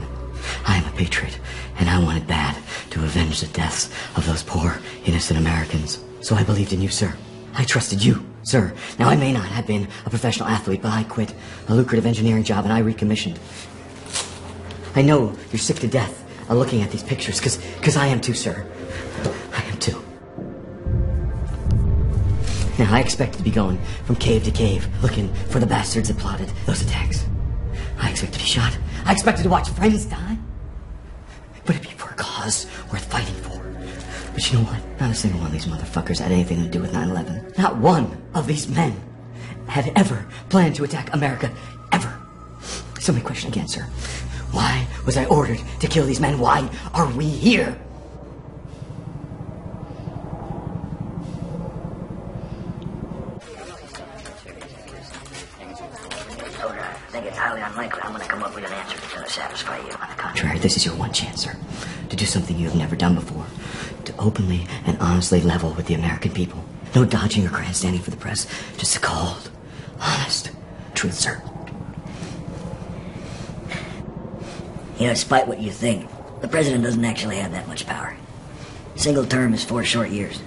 [SPEAKER 7] I am a patriot, and I wanted bad to avenge the deaths of those poor, innocent Americans. So I believed in you, sir. I trusted you. Sir, now I may not have been a professional athlete, but I quit a lucrative engineering job and I recommissioned. I know you're sick to death of looking at these pictures, because I am too, sir. I am too. Now, I expected to be going from cave to cave, looking for the bastards that plotted those attacks. I expected to be shot. I expected to watch friends die. But it'd be for a cause worth fighting for. But you know what? Not a single one of these motherfuckers had anything to do with 9/11. Not one of these men had ever planned to attack America, ever. So my question again, sir. Why was I ordered to kill these men? Why are we here?
[SPEAKER 2] I think it's highly unlikely I'm going to come up with an answer that's going to satisfy you.
[SPEAKER 7] On the contrary, this is your one chance, sir, to do something you have never done before. To openly and honestly level with the American people. No dodging or grandstanding for the press. Just a cold, honest truth, sir.
[SPEAKER 2] You know, despite what you think, the president doesn't actually have that much power. Single term is 4 short years.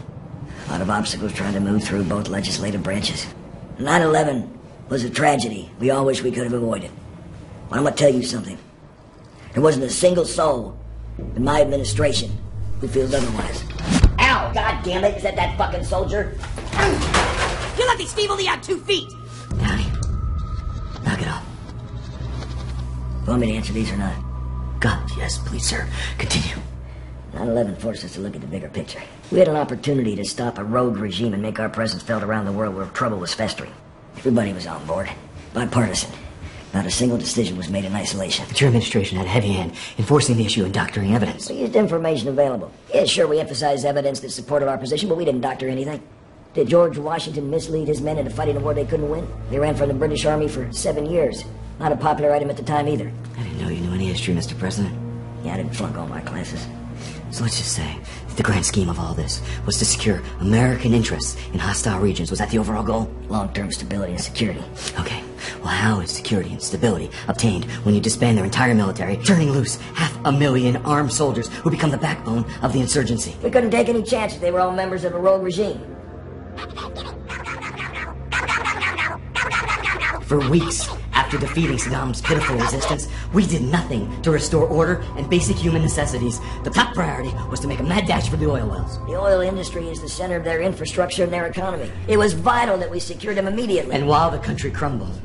[SPEAKER 2] A lot of obstacles trying to move through both legislative branches. 9/11 was a tragedy we all wish we could have avoided. But I'm going to tell you something. There wasn't a single soul in my administration who feels otherwise. Ow! God damn it! Is that fucking soldier? You let these feebly out 2 feet!
[SPEAKER 7] Daddy, knock it off.
[SPEAKER 2] You want me to answer these or not?
[SPEAKER 7] God, yes, please, sir. Continue.
[SPEAKER 2] 9/11 forced us to look at the bigger picture. We had an opportunity to stop a rogue regime and make our presence felt around the world where trouble was festering. Everybody was on board. Bipartisan. Not a single decision was made in isolation.
[SPEAKER 7] But your administration had a heavy hand in forcing the issue and doctoring evidence.
[SPEAKER 2] We used information available. Yeah, sure, we emphasized evidence that supported our position, but we didn't doctor anything. Did George Washington mislead his men into fighting a war they couldn't win? They ran from the British Army for 7 years. Not a popular item at the time either.
[SPEAKER 7] I didn't know you knew any history, Mr. President.
[SPEAKER 2] Yeah, I didn't flunk all my classes.
[SPEAKER 7] So let's just say that the grand scheme of all this was to secure American interests in hostile regions. Was that the overall goal?
[SPEAKER 2] Long-term stability and security.
[SPEAKER 7] Okay. Well, how is security and stability obtained when you disband their entire military, turning loose 500,000 armed soldiers who become the backbone of the insurgency?
[SPEAKER 2] We couldn't take any chances. They were all members of a rogue regime.
[SPEAKER 7] For weeks after defeating Saddam's pitiful resistance, we did nothing to restore order and basic human necessities. The top priority was to make a mad dash for the oil wells.
[SPEAKER 2] The oil industry is the center of their infrastructure and their economy. It was vital that we secured them immediately.
[SPEAKER 7] And while the country crumbled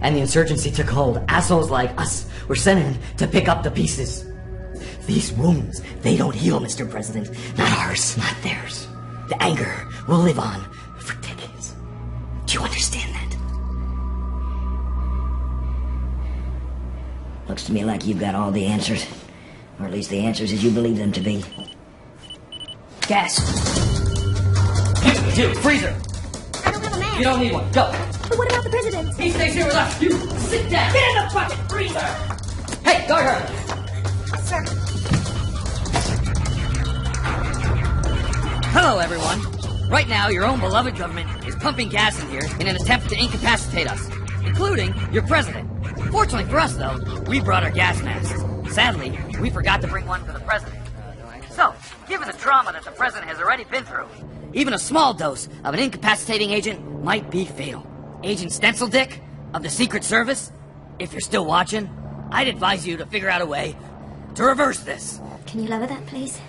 [SPEAKER 7] and the insurgency took hold, assholes like us were sent in to pick up the pieces. These wounds, they don't heal, Mr. President. Not ours, not theirs. The anger will live on for decades. Do you understand that?
[SPEAKER 2] Looks to me like you've got all the answers. Or at least the answers as you believe them to be. Gas!
[SPEAKER 1] You, freezer!
[SPEAKER 6] I don't have a man.
[SPEAKER 1] You don't need one. Go!
[SPEAKER 6] But what about the president?
[SPEAKER 1] He stays here with us. You, sit down! Get in the fucking freezer! Hey, guard her!
[SPEAKER 6] Sir.
[SPEAKER 12] Hello, everyone. Right now, your own beloved government is pumping gas in here in an attempt to incapacitate us, including your president. Fortunately for us, though, we brought our gas masks. Sadly, we forgot to bring one for the president. So, given the trauma that the president has already been through, even a small dose of an incapacitating agent might be fatal. Agent Stencil Dick of the Secret Service, if you're still watching, I'd advise you to figure out a way to reverse this.
[SPEAKER 10] Can you lower that, please?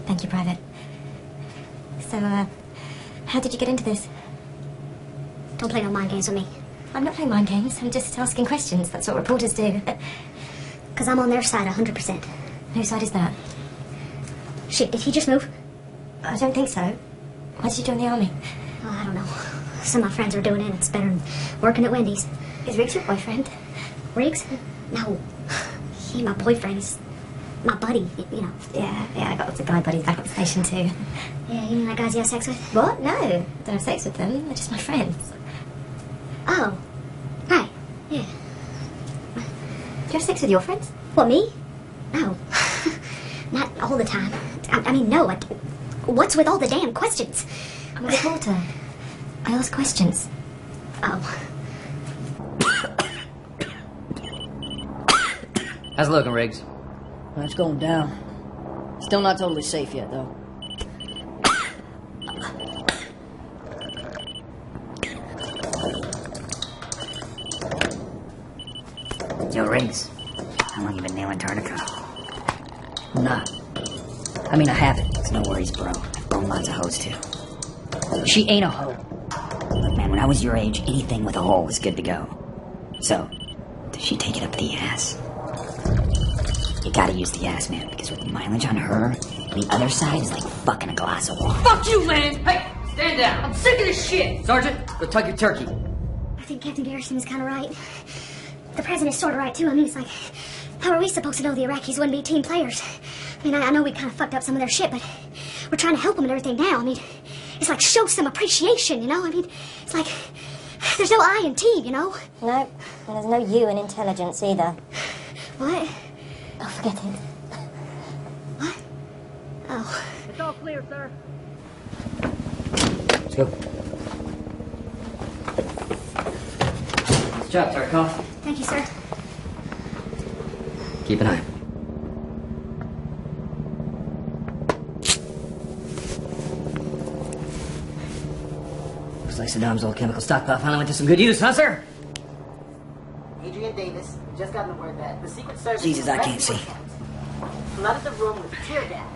[SPEAKER 10] Thank you, Private. So, how did you get into this?
[SPEAKER 6] Don't play no mind games with me.
[SPEAKER 10] I'm not playing mind games. I'm just asking questions. That's what reporters do.
[SPEAKER 6] Because I'm on their side 100%.
[SPEAKER 10] Whose side is that?
[SPEAKER 6] Shit, did he just move?
[SPEAKER 10] I don't think so. Why did you join the army?
[SPEAKER 6] Oh, I don't know. Some of my friends are doing it. It's better than working at Wendy's.
[SPEAKER 10] Is Riggs your boyfriend?
[SPEAKER 6] Riggs? No. He ain't my boyfriend. He's my buddy, you know.
[SPEAKER 10] Yeah, I got lots of guy buddies back at the station too.
[SPEAKER 6] Yeah, you mean like guys you have sex with?
[SPEAKER 10] What? No. I don't have sex with them. They're just my friends.
[SPEAKER 6] Oh. Right. Yeah.
[SPEAKER 10] Do you have sex with your friends?
[SPEAKER 6] What, me? No. Not all the time. I mean, no. What's with all the damn questions?
[SPEAKER 10] I'm a reporter. I ask questions.
[SPEAKER 6] Oh.
[SPEAKER 12] How's it looking, Riggs?
[SPEAKER 9] It's going down. Still not totally safe yet, though.
[SPEAKER 2] Yo, Riggs, how long you been nailing Tarnikoff? Nah. I mean, I haven't. It's no worries, bro. I've blown lots of hoes, too. She ain't a hoe. Look, man, when I was your age, anything with a hole was good to go. So, does she take it up the ass? You gotta use the ass, man, because with the mileage on her, the other side is like fucking a glass of water.
[SPEAKER 12] Fuck you, man! Hey, stand down. I'm sick of this shit. Sergeant, go tug your turkey.
[SPEAKER 6] I think Captain Garrison is kind of right. The president's sort of right, too. I mean, it's like, how are we supposed to know the Iraqis wouldn't be team players? I mean, I know we kind of fucked up some of their shit, but we're trying to help them and everything now. I mean, it's like, show some appreciation, you know? I mean, it's like, there's no I in team, you know?
[SPEAKER 10] No, and there's no you in intelligence either.
[SPEAKER 6] What?
[SPEAKER 10] Oh, forget it.
[SPEAKER 6] What? Oh.
[SPEAKER 1] It's all clear, sir.
[SPEAKER 12] Let's go. Nice job, Tarkov.
[SPEAKER 6] Thank you, sir.
[SPEAKER 12] Keep an eye. Looks like Saddam's old chemical stockpile finally went to some good use, huh, sir?
[SPEAKER 11] Adrian Davis, just got the word that the Secret Service...
[SPEAKER 2] Jesus, I can't see.
[SPEAKER 11] Flooded the room with tear gas.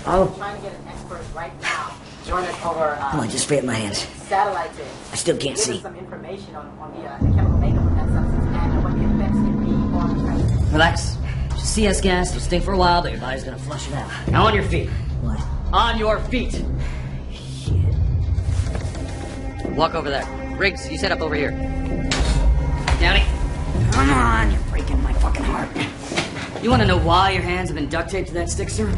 [SPEAKER 2] Oh.
[SPEAKER 11] I'm trying to get an expert right now. Join us over...
[SPEAKER 2] Come on, just free up my hands.
[SPEAKER 11] Satellite dish.
[SPEAKER 2] I still can't
[SPEAKER 11] Give
[SPEAKER 2] see.
[SPEAKER 11] us some information on the chemical makeup of that substance and what the effects can be on the president.
[SPEAKER 12] Relax. Just CS gas, it'll stink for a while, but your body's gonna flush it out. Now on your feet.
[SPEAKER 2] What?
[SPEAKER 12] On your feet.
[SPEAKER 2] Shit.
[SPEAKER 12] Walk over there. Riggs, you set up over here. Downey.
[SPEAKER 2] Come on, you're breaking my fucking heart.
[SPEAKER 12] You want to know why your hands have been duct taped to that stick, sir?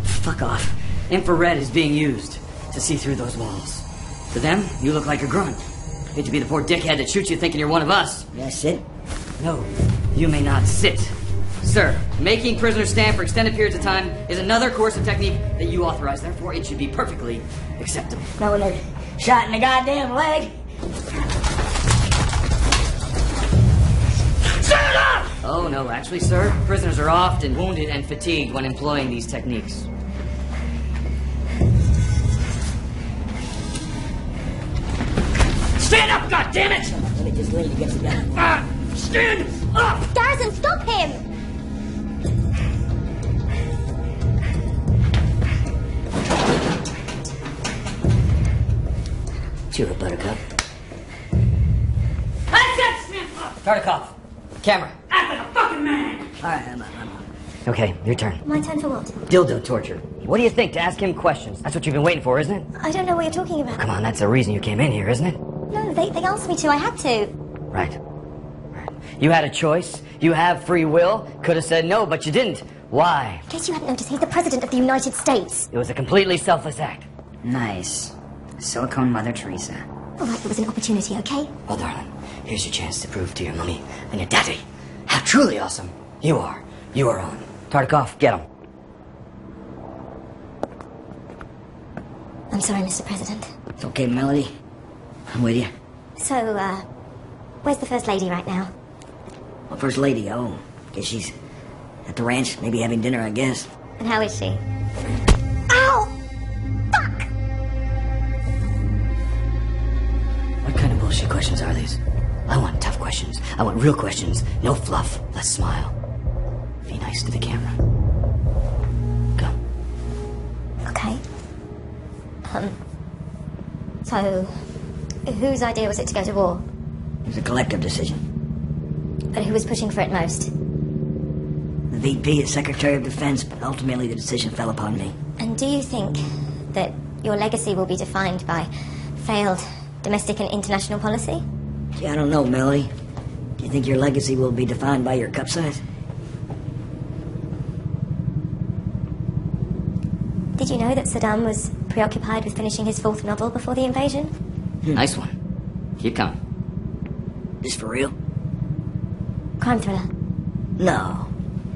[SPEAKER 2] Fuck off.
[SPEAKER 12] Infrared is being used to see through those walls. To them, you look like a grunt. Hate to be the poor dickhead that shoots you thinking you're one of us.
[SPEAKER 2] May I sit?
[SPEAKER 12] No, you may not sit. Sir, making prisoners stand for extended periods of time is another course of technique that you authorize. Therefore, it should be perfectly acceptable.
[SPEAKER 2] No, when they're shot in the goddamn leg.
[SPEAKER 1] Shut up!
[SPEAKER 12] Oh, no, actually, sir, prisoners are often wounded and fatigued when employing these techniques.
[SPEAKER 1] Stand up, goddammit!
[SPEAKER 2] Let me just lean against the gun.
[SPEAKER 1] Stand up!
[SPEAKER 10] Garrison, stop him!
[SPEAKER 2] Cheer up, Buttercup.
[SPEAKER 1] That's it, Smith!
[SPEAKER 12] Tartikoff, camera.
[SPEAKER 1] Act like a fucking man!
[SPEAKER 2] All right, I'm up.
[SPEAKER 12] Okay, your turn.
[SPEAKER 10] My turn for what?
[SPEAKER 12] Dildo torture. What do you think? To ask him questions. That's what you've been waiting for, isn't it?
[SPEAKER 10] I don't know what you're talking about.
[SPEAKER 12] Come on, that's the reason you came in here, isn't it?
[SPEAKER 10] No, they asked me to. I had to.
[SPEAKER 12] Right. You had a choice. You have free will. Could have said no, but you didn't. Why?
[SPEAKER 10] In case you hadn't noticed, he's the President of the United States.
[SPEAKER 12] It was a completely selfless act.
[SPEAKER 2] Nice. Silicone Mother Teresa.
[SPEAKER 10] All right, it was an opportunity, okay?
[SPEAKER 12] Well, darling, here's your chance to prove to your mummy and your daddy how truly awesome you are. You are on. Tartikoff, get him.
[SPEAKER 10] I'm sorry, Mr. President.
[SPEAKER 2] It's okay, Melody. I'm with you.
[SPEAKER 10] So, where's the First Lady right now?
[SPEAKER 2] Well, First Lady, oh. Guess she's at the ranch, maybe having dinner, I guess.
[SPEAKER 10] And how is she? Ow! Fuck!
[SPEAKER 12] What kind of bullshit questions are these? I want tough questions. I want real questions. No fluff. Let's smile. Be nice to the camera. Go.
[SPEAKER 10] Okay. So, whose idea was it to go to war?
[SPEAKER 2] It was a collective decision.
[SPEAKER 10] But who was pushing for it most?
[SPEAKER 2] The VP is Secretary of Defense, but ultimately the decision fell upon me.
[SPEAKER 10] And do you think that your legacy will be defined by failed domestic and international policy?
[SPEAKER 2] Gee, I don't know, Melody. Do you think your legacy will be defined by your cup size?
[SPEAKER 10] Did you know that Saddam was preoccupied with finishing his 4th novel before the invasion?
[SPEAKER 12] Nice one. Keep coming.
[SPEAKER 2] This for real?
[SPEAKER 10] Crime thriller.
[SPEAKER 2] No,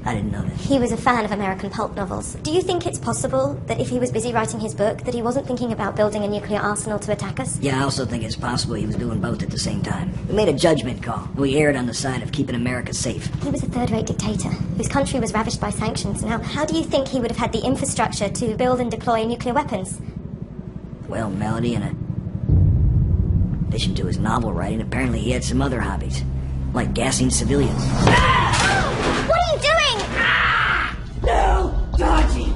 [SPEAKER 2] I didn't know that.
[SPEAKER 10] He was a fan of American pulp novels. Do you think it's possible that if he was busy writing his book, that he wasn't thinking about building a nuclear arsenal to attack us?
[SPEAKER 2] Yeah, I also think it's possible he was doing both at the same time. We made a judgment call. We erred on the side of keeping America safe.
[SPEAKER 10] He was a third-rate dictator whose country was ravished by sanctions. Now, how do you think he would have had the infrastructure to build and deploy nuclear weapons?
[SPEAKER 2] Well, Melody, in addition to his novel writing, apparently he had some other hobbies. like gassing civilians.
[SPEAKER 10] What are you doing?
[SPEAKER 1] No! Dodging!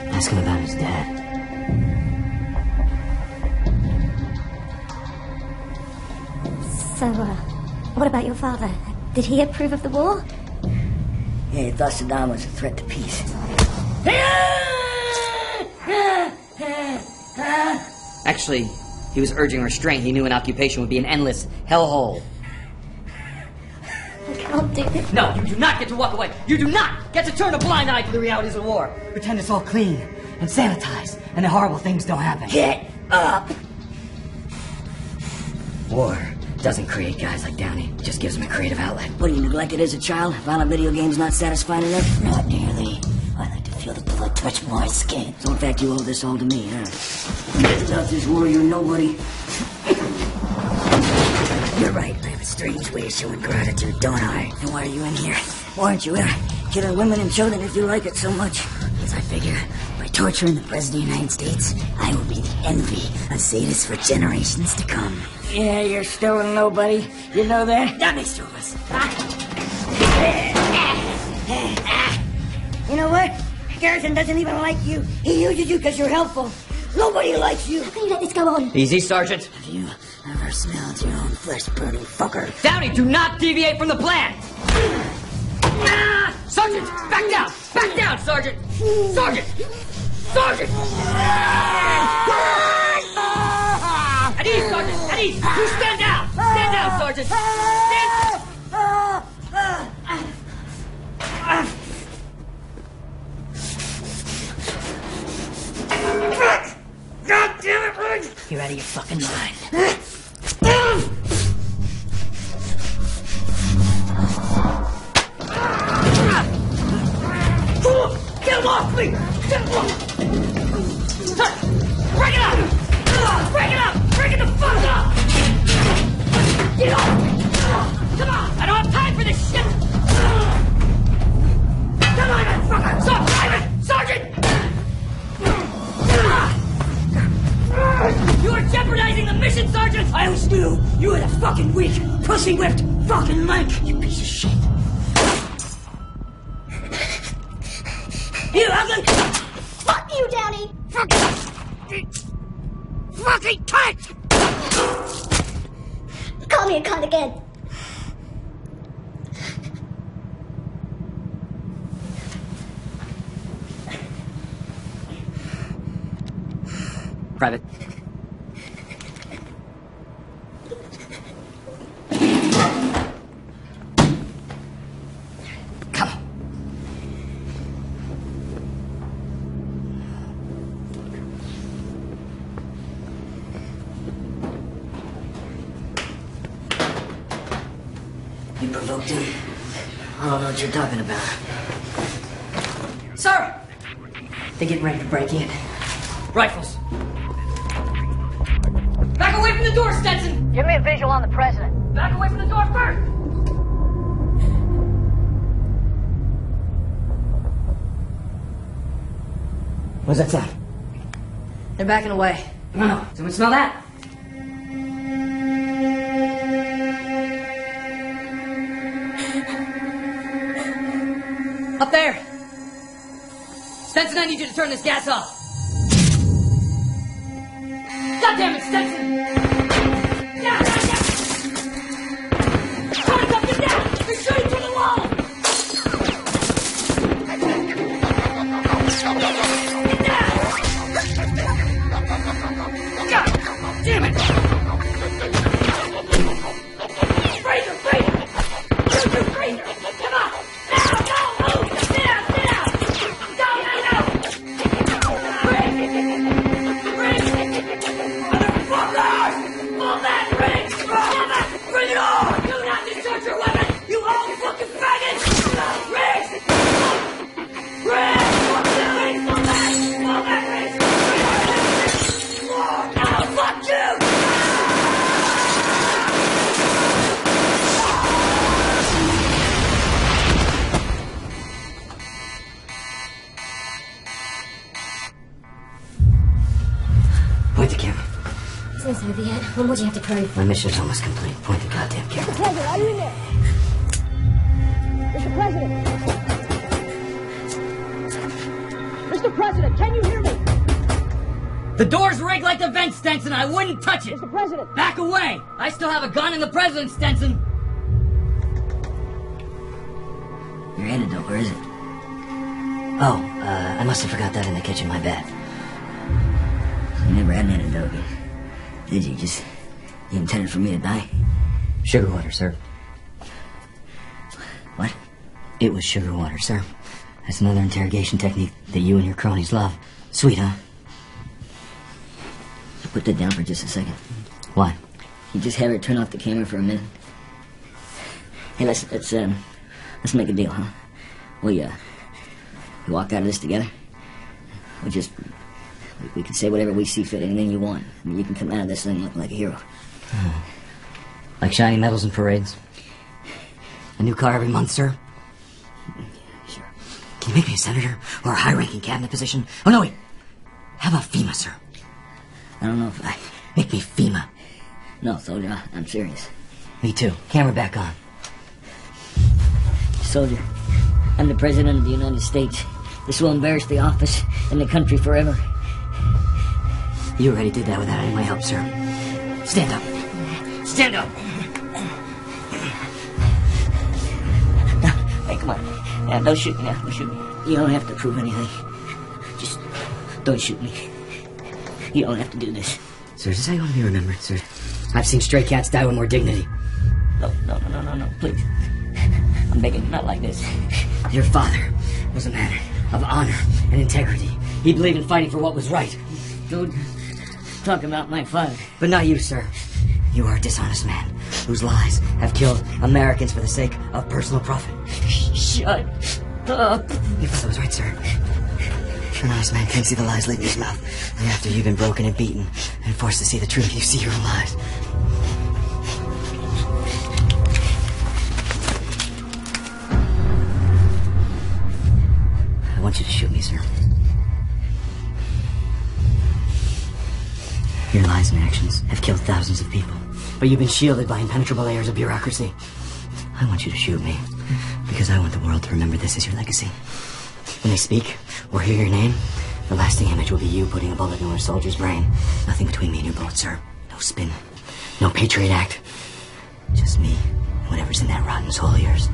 [SPEAKER 2] Ask him about his dad.
[SPEAKER 10] So, what about your father? Did he approve of the war?
[SPEAKER 2] Yeah, he thought Saddam was a threat to peace.
[SPEAKER 12] Actually, he was urging restraint. He knew an occupation would be an endless hellhole.
[SPEAKER 10] I can't do this.
[SPEAKER 12] No, you do not get to walk away. You do not get to turn a blind eye to the realities of war. Pretend it's all clean and sanitized, and the horrible things don't happen.
[SPEAKER 2] Get up!
[SPEAKER 12] War doesn't create guys like Downey. It just gives them a creative outlet.
[SPEAKER 2] What, are you neglected as a child? Violent video games not satisfying enough?
[SPEAKER 9] Not nearly. I like to feel the blood touch my skin.
[SPEAKER 2] So in fact you owe this all to me, huh? Without this war, you're nobody.
[SPEAKER 9] You're right. I have a strange way of showing gratitude, don't I?
[SPEAKER 2] Then why are you in here? Why aren't you in? Killing women and children if you like it so much.
[SPEAKER 9] Because I figure, by torturing the President of the United States, I will be the envy of sadists for generations to come.
[SPEAKER 2] Yeah, you're still a nobody. You know that?
[SPEAKER 9] That makes two of us.
[SPEAKER 2] You know what? Garrison doesn't even like you. He uses you because you're helpful. Nobody likes you.
[SPEAKER 10] How can you let this go on?
[SPEAKER 12] Easy, Sergeant.
[SPEAKER 9] Have you ever smelled your own flesh-burning fucker?
[SPEAKER 12] Downey, do not deviate from the plan! Sergeant, back down! Back down, Sergeant! Sergeant! Sergeant! At ease, Sergeant! At ease! You stand down! Stand down, Sergeant! Stand... God damn it, Riggs!
[SPEAKER 9] You're out of your fucking mind.
[SPEAKER 1] Get him off me! Get him off! Break it up! Break it up! Break it the fuck up! Get off me! Come on! I don't have time for this shit! Come on, motherfucker! Stop driving! Sergeant! You are jeopardizing the mission, Sergeant! I always knew you were the fucking weak, pussy-whipped fucking link! You piece of shit! You ugly!
[SPEAKER 10] Fuck you, Downey!
[SPEAKER 1] Fucking cunt!
[SPEAKER 10] Call me a cunt again.
[SPEAKER 12] Private. Come on.
[SPEAKER 2] You provoked him? I don't know what you're talking about.
[SPEAKER 9] Sir! They're getting ready to break in.
[SPEAKER 12] Rifles. Back away from the door, Stetson!
[SPEAKER 9] Give me a visual on the president.
[SPEAKER 12] Back away from the door first!
[SPEAKER 9] What's that sound? They're backing away.
[SPEAKER 12] No. Someone smell that? Up there! Stetson, I need you to turn this gas off. God damn it, Stetson! Down, down, down! Turn up, get down! They're shooting through the wall! Get down! God damn it! Fraser! Fraser! Shoot your Fraser! Come on! Now! Go! Move! Get out! Get out! Go! Now! Break! Break! Motherfuckers!
[SPEAKER 10] Well, what do you have to prove?
[SPEAKER 7] My mission's almost complete. Point the goddamn camera.
[SPEAKER 1] Mr. President, are you in there? Mr. President! Mr. President, can you hear me?
[SPEAKER 12] The door's rigged like the vent, Stenson. I wouldn't touch it.
[SPEAKER 1] Mr. President!
[SPEAKER 12] Back away! I still have a gun in the president, Stenson.
[SPEAKER 2] Your antidote, where is it?
[SPEAKER 7] Oh, I must have forgot that in the kitchen, my bad.
[SPEAKER 2] You never had an antidote, did you? You intended for me to die?
[SPEAKER 7] Sugar water, sir.
[SPEAKER 2] What?
[SPEAKER 7] It was sugar water, sir. That's another interrogation technique that you and your cronies love. Sweet, huh?
[SPEAKER 2] Put that down for just a second.
[SPEAKER 7] Why?
[SPEAKER 2] You just have her turn off the camera for a minute. Hey, let's make a deal, huh? We walk out of this together. We can say whatever we see fit, anything you want. I mean, you can come out of this thing looking like a hero.
[SPEAKER 7] Oh. Like shiny medals and parades? A new car every month, sir?
[SPEAKER 2] Sure.
[SPEAKER 7] Can you make me a senator or a high-ranking cabinet position? Oh, no, wait. How about FEMA, sir?
[SPEAKER 2] I don't know if I...
[SPEAKER 7] Make me FEMA.
[SPEAKER 2] No, soldier, I'm serious.
[SPEAKER 7] Me too. Camera back on.
[SPEAKER 2] Soldier, I'm the President of the United States. This will embarrass the office and the country forever.
[SPEAKER 7] You already did that without any of my help, sir. Stand up. Stand up!
[SPEAKER 2] Hey, come on. Now, don't shoot me now. Don't shoot me. You don't have to prove anything. Just don't shoot me. You don't have to do this.
[SPEAKER 7] Sir, is this how you want to be remembered, sir? I've seen stray cats die with more dignity.
[SPEAKER 2] No, please. I'm begging, not like this.
[SPEAKER 7] Your father was a man of honor and integrity. He believed in fighting for what was right.
[SPEAKER 2] Don't talk about my father.
[SPEAKER 7] But not you, sir. You are a dishonest man whose lies have killed Americans for the sake of personal profit.
[SPEAKER 2] Shut up.
[SPEAKER 7] Your father was right, sir. An honest man can't see the lies leaving his mouth. And after you've been broken and beaten and forced to see the truth, you see your own lies. I want you to shoot me, sir. Your lies and actions have killed thousands of people, but you've been shielded by impenetrable layers of bureaucracy. I want you to shoot me, because I want the world to remember this as your legacy. When they speak or hear your name, the lasting image will be you putting a bullet in a soldier's brain. Nothing between me and your bullet, sir. No spin. No Patriot Act. Just me and whatever's in that rotten soul of yours.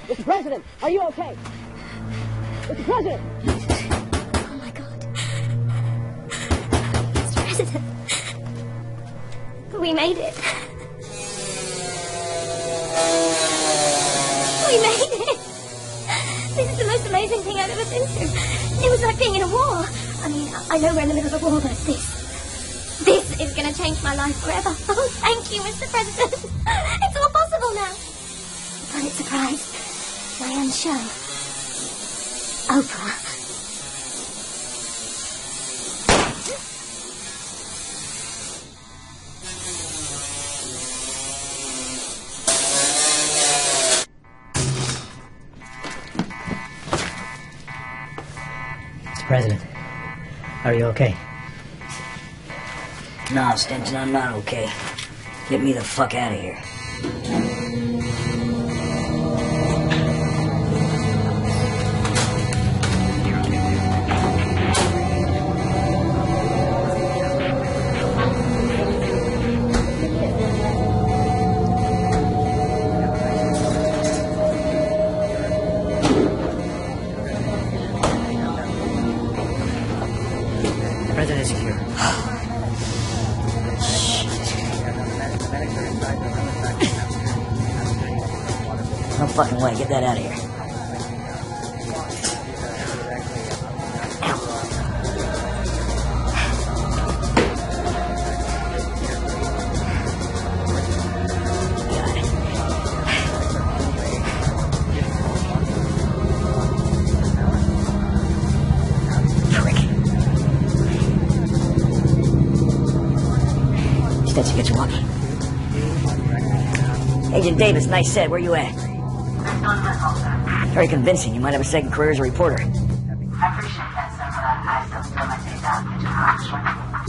[SPEAKER 1] Mr. President, are you okay? Mr. President!
[SPEAKER 10] Oh, my God. Mr. President. We made it. We made it. This is the most amazing thing I've ever been through. It was like being in a war. I mean, I know we're in the middle of a war, but this is going to change my life forever. Oh, thank you, Mr. President. It's all possible now. Pulitzer Prize. My own show. Oprah.
[SPEAKER 7] Mr. President, are you okay?
[SPEAKER 2] No, Stenson, I'm not okay. Get me the fuck out of here.
[SPEAKER 7] The president is here.
[SPEAKER 2] No fucking way. Get that out of here. Instead, she gets you walking. Agent Davis, nice set. Where you at? Very convincing. You might have a second career as a reporter.
[SPEAKER 8] I appreciate that, sir, but I still feel my days out.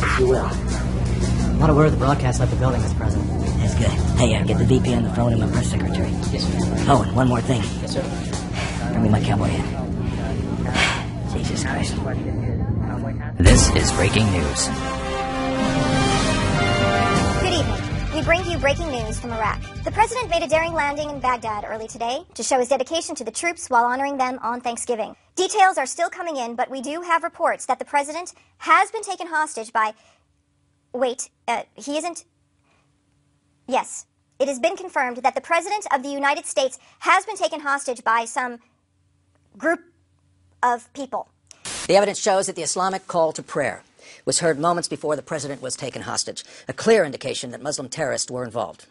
[SPEAKER 2] Yes, you will.
[SPEAKER 11] Not aware of the broadcast left the building, Mr. President.
[SPEAKER 2] That's good. Hey, get the VP on the phone and my press secretary.
[SPEAKER 11] Yes, sir.
[SPEAKER 2] Oh, and one more thing.
[SPEAKER 11] Yes, sir.
[SPEAKER 2] Bring me my cowboy hat. Jesus Christ.
[SPEAKER 12] This is breaking news.
[SPEAKER 6] Good evening. We bring you breaking news from Iraq. The president made a daring landing in Baghdad early today to show his dedication to the troops while honoring them on Thanksgiving. Details are still coming in, but we do have reports that the president has been taken hostage by... Wait, he isn't... Yes, it has been confirmed that the president of the United States has been taken hostage by some group of people.
[SPEAKER 13] The evidence shows that the Islamic call to prayer was heard moments before the president was taken hostage, a clear indication that Muslim terrorists were involved.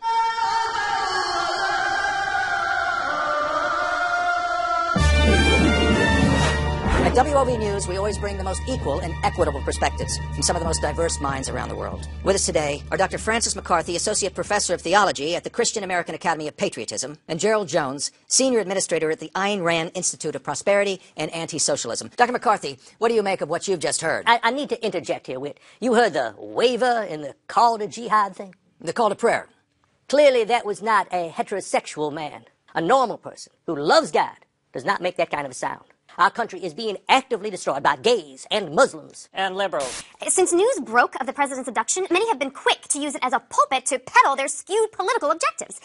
[SPEAKER 13] At WOV News, we always bring the most equal and equitable perspectives from some of the most diverse minds around the world. With us today are Dr. Francis McCarthy, Associate Professor of Theology at the Christian American Academy of Patriotism, and Gerald Jones, Senior Administrator at the Ayn Rand Institute of Prosperity and Anti-Socialism. Dr. McCarthy, what do you make of what you've just heard?
[SPEAKER 2] I need to interject here, Whit. You heard the waiver in the call to jihad thing?
[SPEAKER 13] The call to prayer.
[SPEAKER 2] Clearly that was not a heterosexual man. A normal person who loves God does not make that kind of a sound. Our country is being actively destroyed by gays and Muslims.
[SPEAKER 14] And liberals.
[SPEAKER 10] Since news broke of the president's abduction, many have been quick to use it as a pulpit to peddle their skewed political objectives.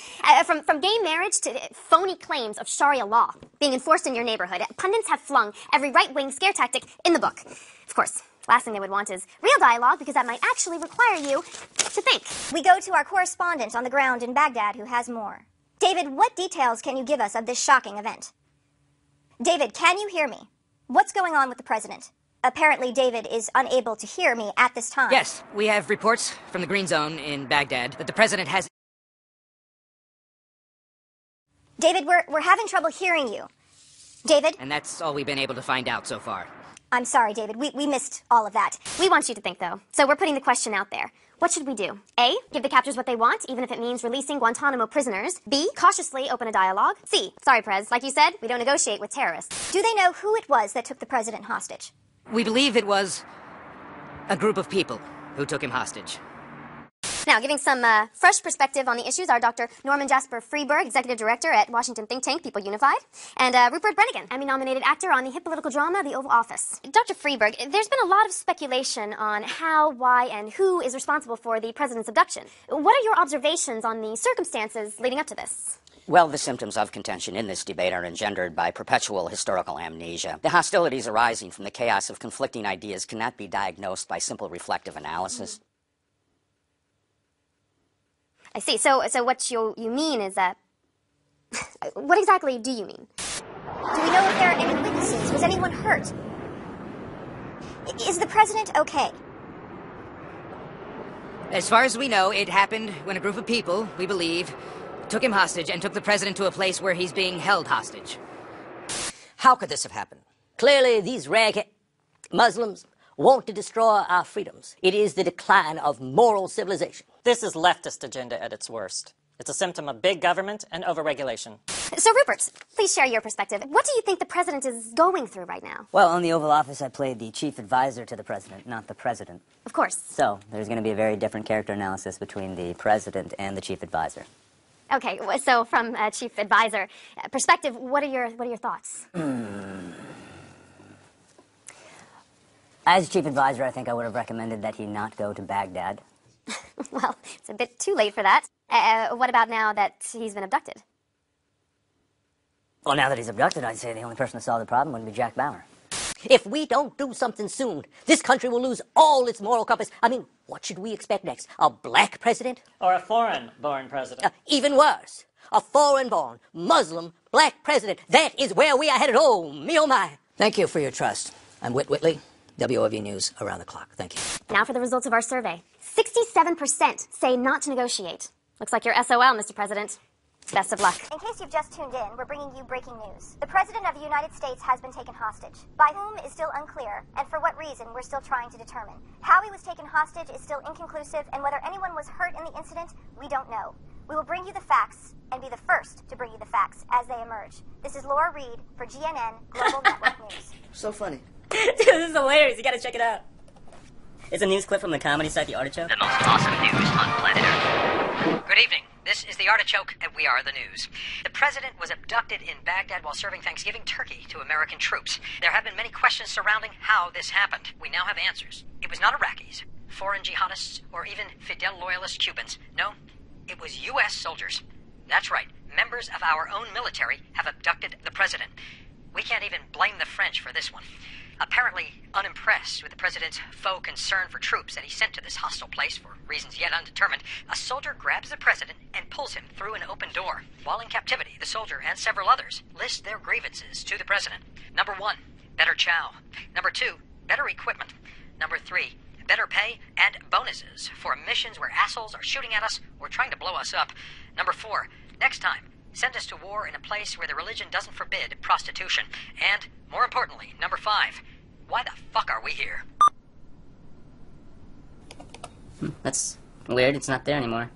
[SPEAKER 10] From gay marriage to phony claims of Sharia law being enforced in your neighborhood, pundits have flung every right-wing scare tactic in the book. Of course, last thing they would want is real dialogue, because that might actually require you to think.
[SPEAKER 6] We go to our correspondent on the ground in Baghdad who has more. David, what details can you give us of this shocking event? David, can you hear me? What's going on with the president? Apparently, David is unable to hear me at this time.
[SPEAKER 12] Yes, we have reports from the Green Zone in Baghdad that the president has...
[SPEAKER 6] David, we're having trouble hearing you. David?
[SPEAKER 12] And that's all we've been able to find out so far.
[SPEAKER 6] I'm sorry, David. We missed all of that.
[SPEAKER 10] We want you to think, though. So we're putting the question out there. What should we do? A, give the captors what they want, even if it means releasing Guantanamo prisoners. B, cautiously open a dialogue. C, sorry, Prez, like you said, we don't negotiate with terrorists.
[SPEAKER 6] Do they know who it was that took the president hostage?
[SPEAKER 12] We believe it was a group of people who took him hostage.
[SPEAKER 10] Now, giving some fresh perspective on the issues are Dr. Norman Jasper Freeberg, Executive Director at Washington think tank People Unified, and Rupert Brennigan, Emmy-nominated actor on the hit political drama The Oval Office. Dr. Freeberg, there's been a lot of speculation on how, why, and who is responsible for the president's abduction. What are your observations on the circumstances leading up to this?
[SPEAKER 13] Well, the symptoms of contention in this debate are engendered by perpetual historical amnesia. The hostilities arising from the chaos of conflicting ideas cannot be diagnosed by simple reflective analysis.
[SPEAKER 10] I see. So what you mean is that... What exactly do you mean?
[SPEAKER 6] Do we know if there are any witnesses? Was anyone hurt? Is the president okay?
[SPEAKER 12] As far as we know, it happened when a group of people, we believe, took him hostage and took the president to a place where he's being held hostage.
[SPEAKER 13] How could this have happened?
[SPEAKER 2] Clearly, these raghead Muslims want to destroy our freedoms. It is the decline of moral civilization.
[SPEAKER 14] This is leftist agenda at its worst. It's a symptom of big government and overregulation.
[SPEAKER 10] So, Rupert, please share your perspective. What do you think the president is going through right now?
[SPEAKER 2] Well, on the Oval Office, I played the chief advisor to the president, not the president.
[SPEAKER 10] Of course.
[SPEAKER 2] So, there's going to be a very different character analysis between the president and the chief advisor.
[SPEAKER 10] Okay, so from a chief advisor perspective, what are your thoughts?
[SPEAKER 2] As chief advisor, I think I would have recommended that he not go to Baghdad.
[SPEAKER 10] Well, it's a bit too late for that. What about now that he's been abducted?
[SPEAKER 2] Well, now that he's abducted, I'd say the only person to solve the problem would be Jack Bauer. If we don't do something soon, this country will lose all its moral compass. I mean, what should we expect next? A black president?
[SPEAKER 14] Or a foreign-born president?
[SPEAKER 2] Even worse. A foreign-born, Muslim, black president. That is where we are headed. Oh, me oh my.
[SPEAKER 13] Thank you for your trust. I'm Whit Whitley, WOV News around the clock. Thank you.
[SPEAKER 10] Now for the results of our survey. 67% say not to negotiate. Looks like you're SOL, Mr. President. Best of luck.
[SPEAKER 6] In case you've just tuned in, we're bringing you breaking news. The President of the United States has been taken hostage. By whom is still unclear, and for what reason we're still trying to determine. How he was taken hostage is still inconclusive, and whether anyone was hurt in the incident, we don't know. We will bring you the facts, and be the first to bring you the facts as they emerge. This is Laura Reed for GNN Global Network News.
[SPEAKER 2] So funny. Dude, this is hilarious. You gotta check it out. It's a news clip from the comedy site The Artichoke.
[SPEAKER 13] The most awesome news on planet Earth. Good evening. This is The Artichoke, and we are the news. The president was abducted in Baghdad while serving Thanksgiving turkey to American troops. There have been many questions surrounding how this happened. We now have answers. It was not Iraqis, foreign jihadists, or even Fidel loyalist Cubans. No, it was U.S. soldiers. That's right. Members of our own military have abducted the president. We can't even blame the French for this one. Apparently unimpressed with the president's faux concern for troops that he sent to this hostile place for reasons yet undetermined, a soldier grabs the president and pulls him through an open door. While in captivity, the soldier and several others list their grievances to the president. Number 1, better chow. Number 2, better equipment. Number 3, better pay and bonuses for missions where assholes are shooting at us or trying to blow us up. Number 4, next time, send us to war in a place where the religion doesn't forbid prostitution. And, more importantly, number 5, why the fuck are we here?
[SPEAKER 2] That's weird. It's not there anymore.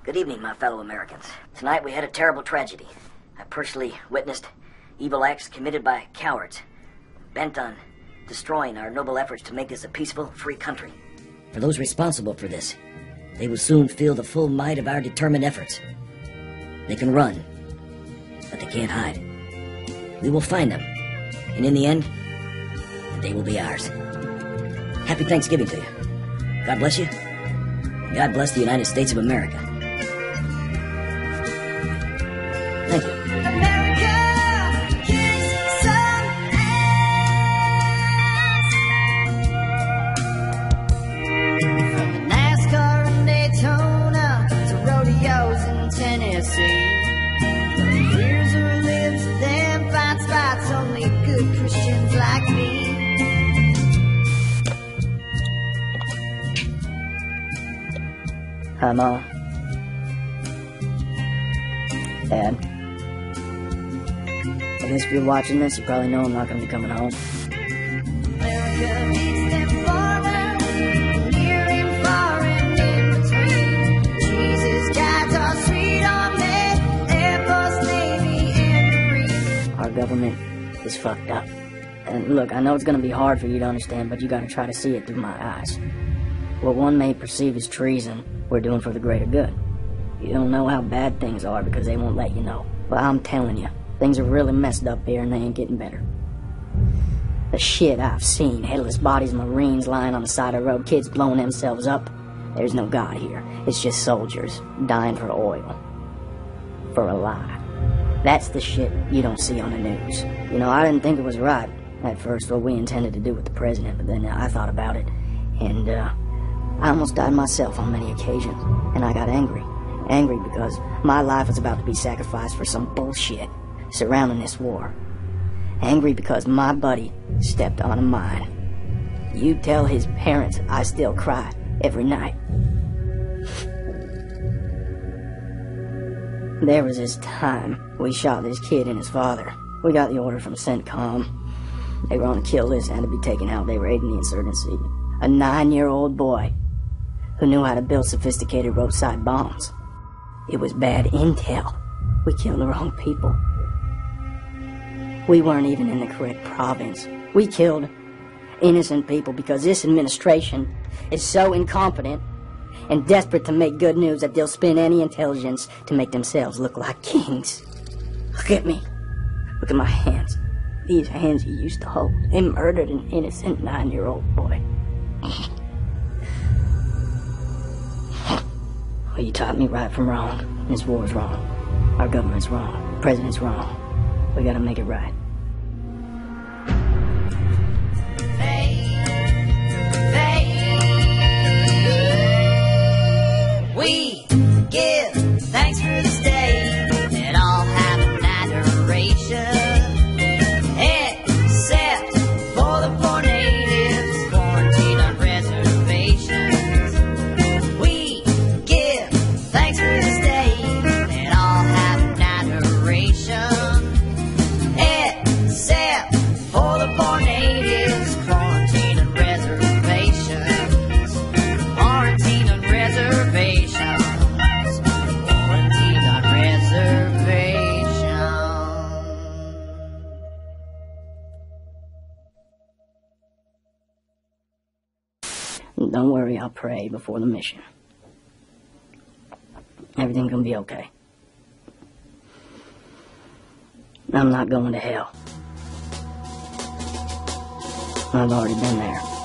[SPEAKER 15] Good evening, my fellow Americans. Tonight we had a terrible tragedy. I personally witnessed evil acts committed by cowards, bent on destroying our noble efforts to make this a peaceful, free country.
[SPEAKER 2] For those responsible for this, they will soon feel the full might of our determined efforts. They can run, but they can't hide. We will find them, and in the end, the day will be ours. Happy Thanksgiving to you. God bless you, and God bless the United States of America. Thank you.
[SPEAKER 4] Tennessee. Here's who lives in them fine spots, only good Christians like me.
[SPEAKER 2] Hi, Mom. Dad. I guess if you're watching this, you probably know I'm not going to be coming home.
[SPEAKER 4] America meets them farther, near and far and in between. Jesus guides our sweet Army, Air Force, Navy, and Marine.
[SPEAKER 2] Our government is fucked up. And look, I know it's going to be hard for you to understand, but you got to try to see it through my eyes. What one may perceive as treason, we're doing for the greater good. You don't know how bad things are because they won't let you know. But I'm telling you, things are really messed up here and they ain't getting better. The shit I've seen, headless bodies, Marines lying on the side of the road, kids blowing themselves up. There's no God here. It's just soldiers dying for oil. For a lie. That's the shit you don't see on the news. You know, I didn't think it was right at first what we intended to do with the president, but then I thought about it, and I almost died myself on many occasions, and I got angry. Angry because my life was about to be sacrificed for some bullshit surrounding this war. Angry because my buddy stepped on a mine. You tell his parents I still cry every night. There was this time we shot this kid and his father. We got the order from CENTCOM. They were on a kill list and had to be taken out. They were aiding the insurgency. A 9-year-old boy who knew how to build sophisticated roadside bombs. It was bad intel. We killed the wrong people. We weren't even in the correct province. We killed innocent people because this administration is so incompetent and desperate to make good news that they'll spin any intelligence to make themselves look like kings. Look at me. Look at my hands. These hands you used to hold. They murdered an innocent 9-year-old boy. Well, you taught me right from wrong. This war's wrong. Our government's wrong. The president's wrong. We gotta make it right.
[SPEAKER 4] We give thanks for this day and all have an adoration, except for the poor natives quarantined on reservations. We give thanks for this day and all have
[SPEAKER 2] Well, don't worry, I'll pray before the mission. Everything's gonna be okay. I'm not going to hell. I've already been there.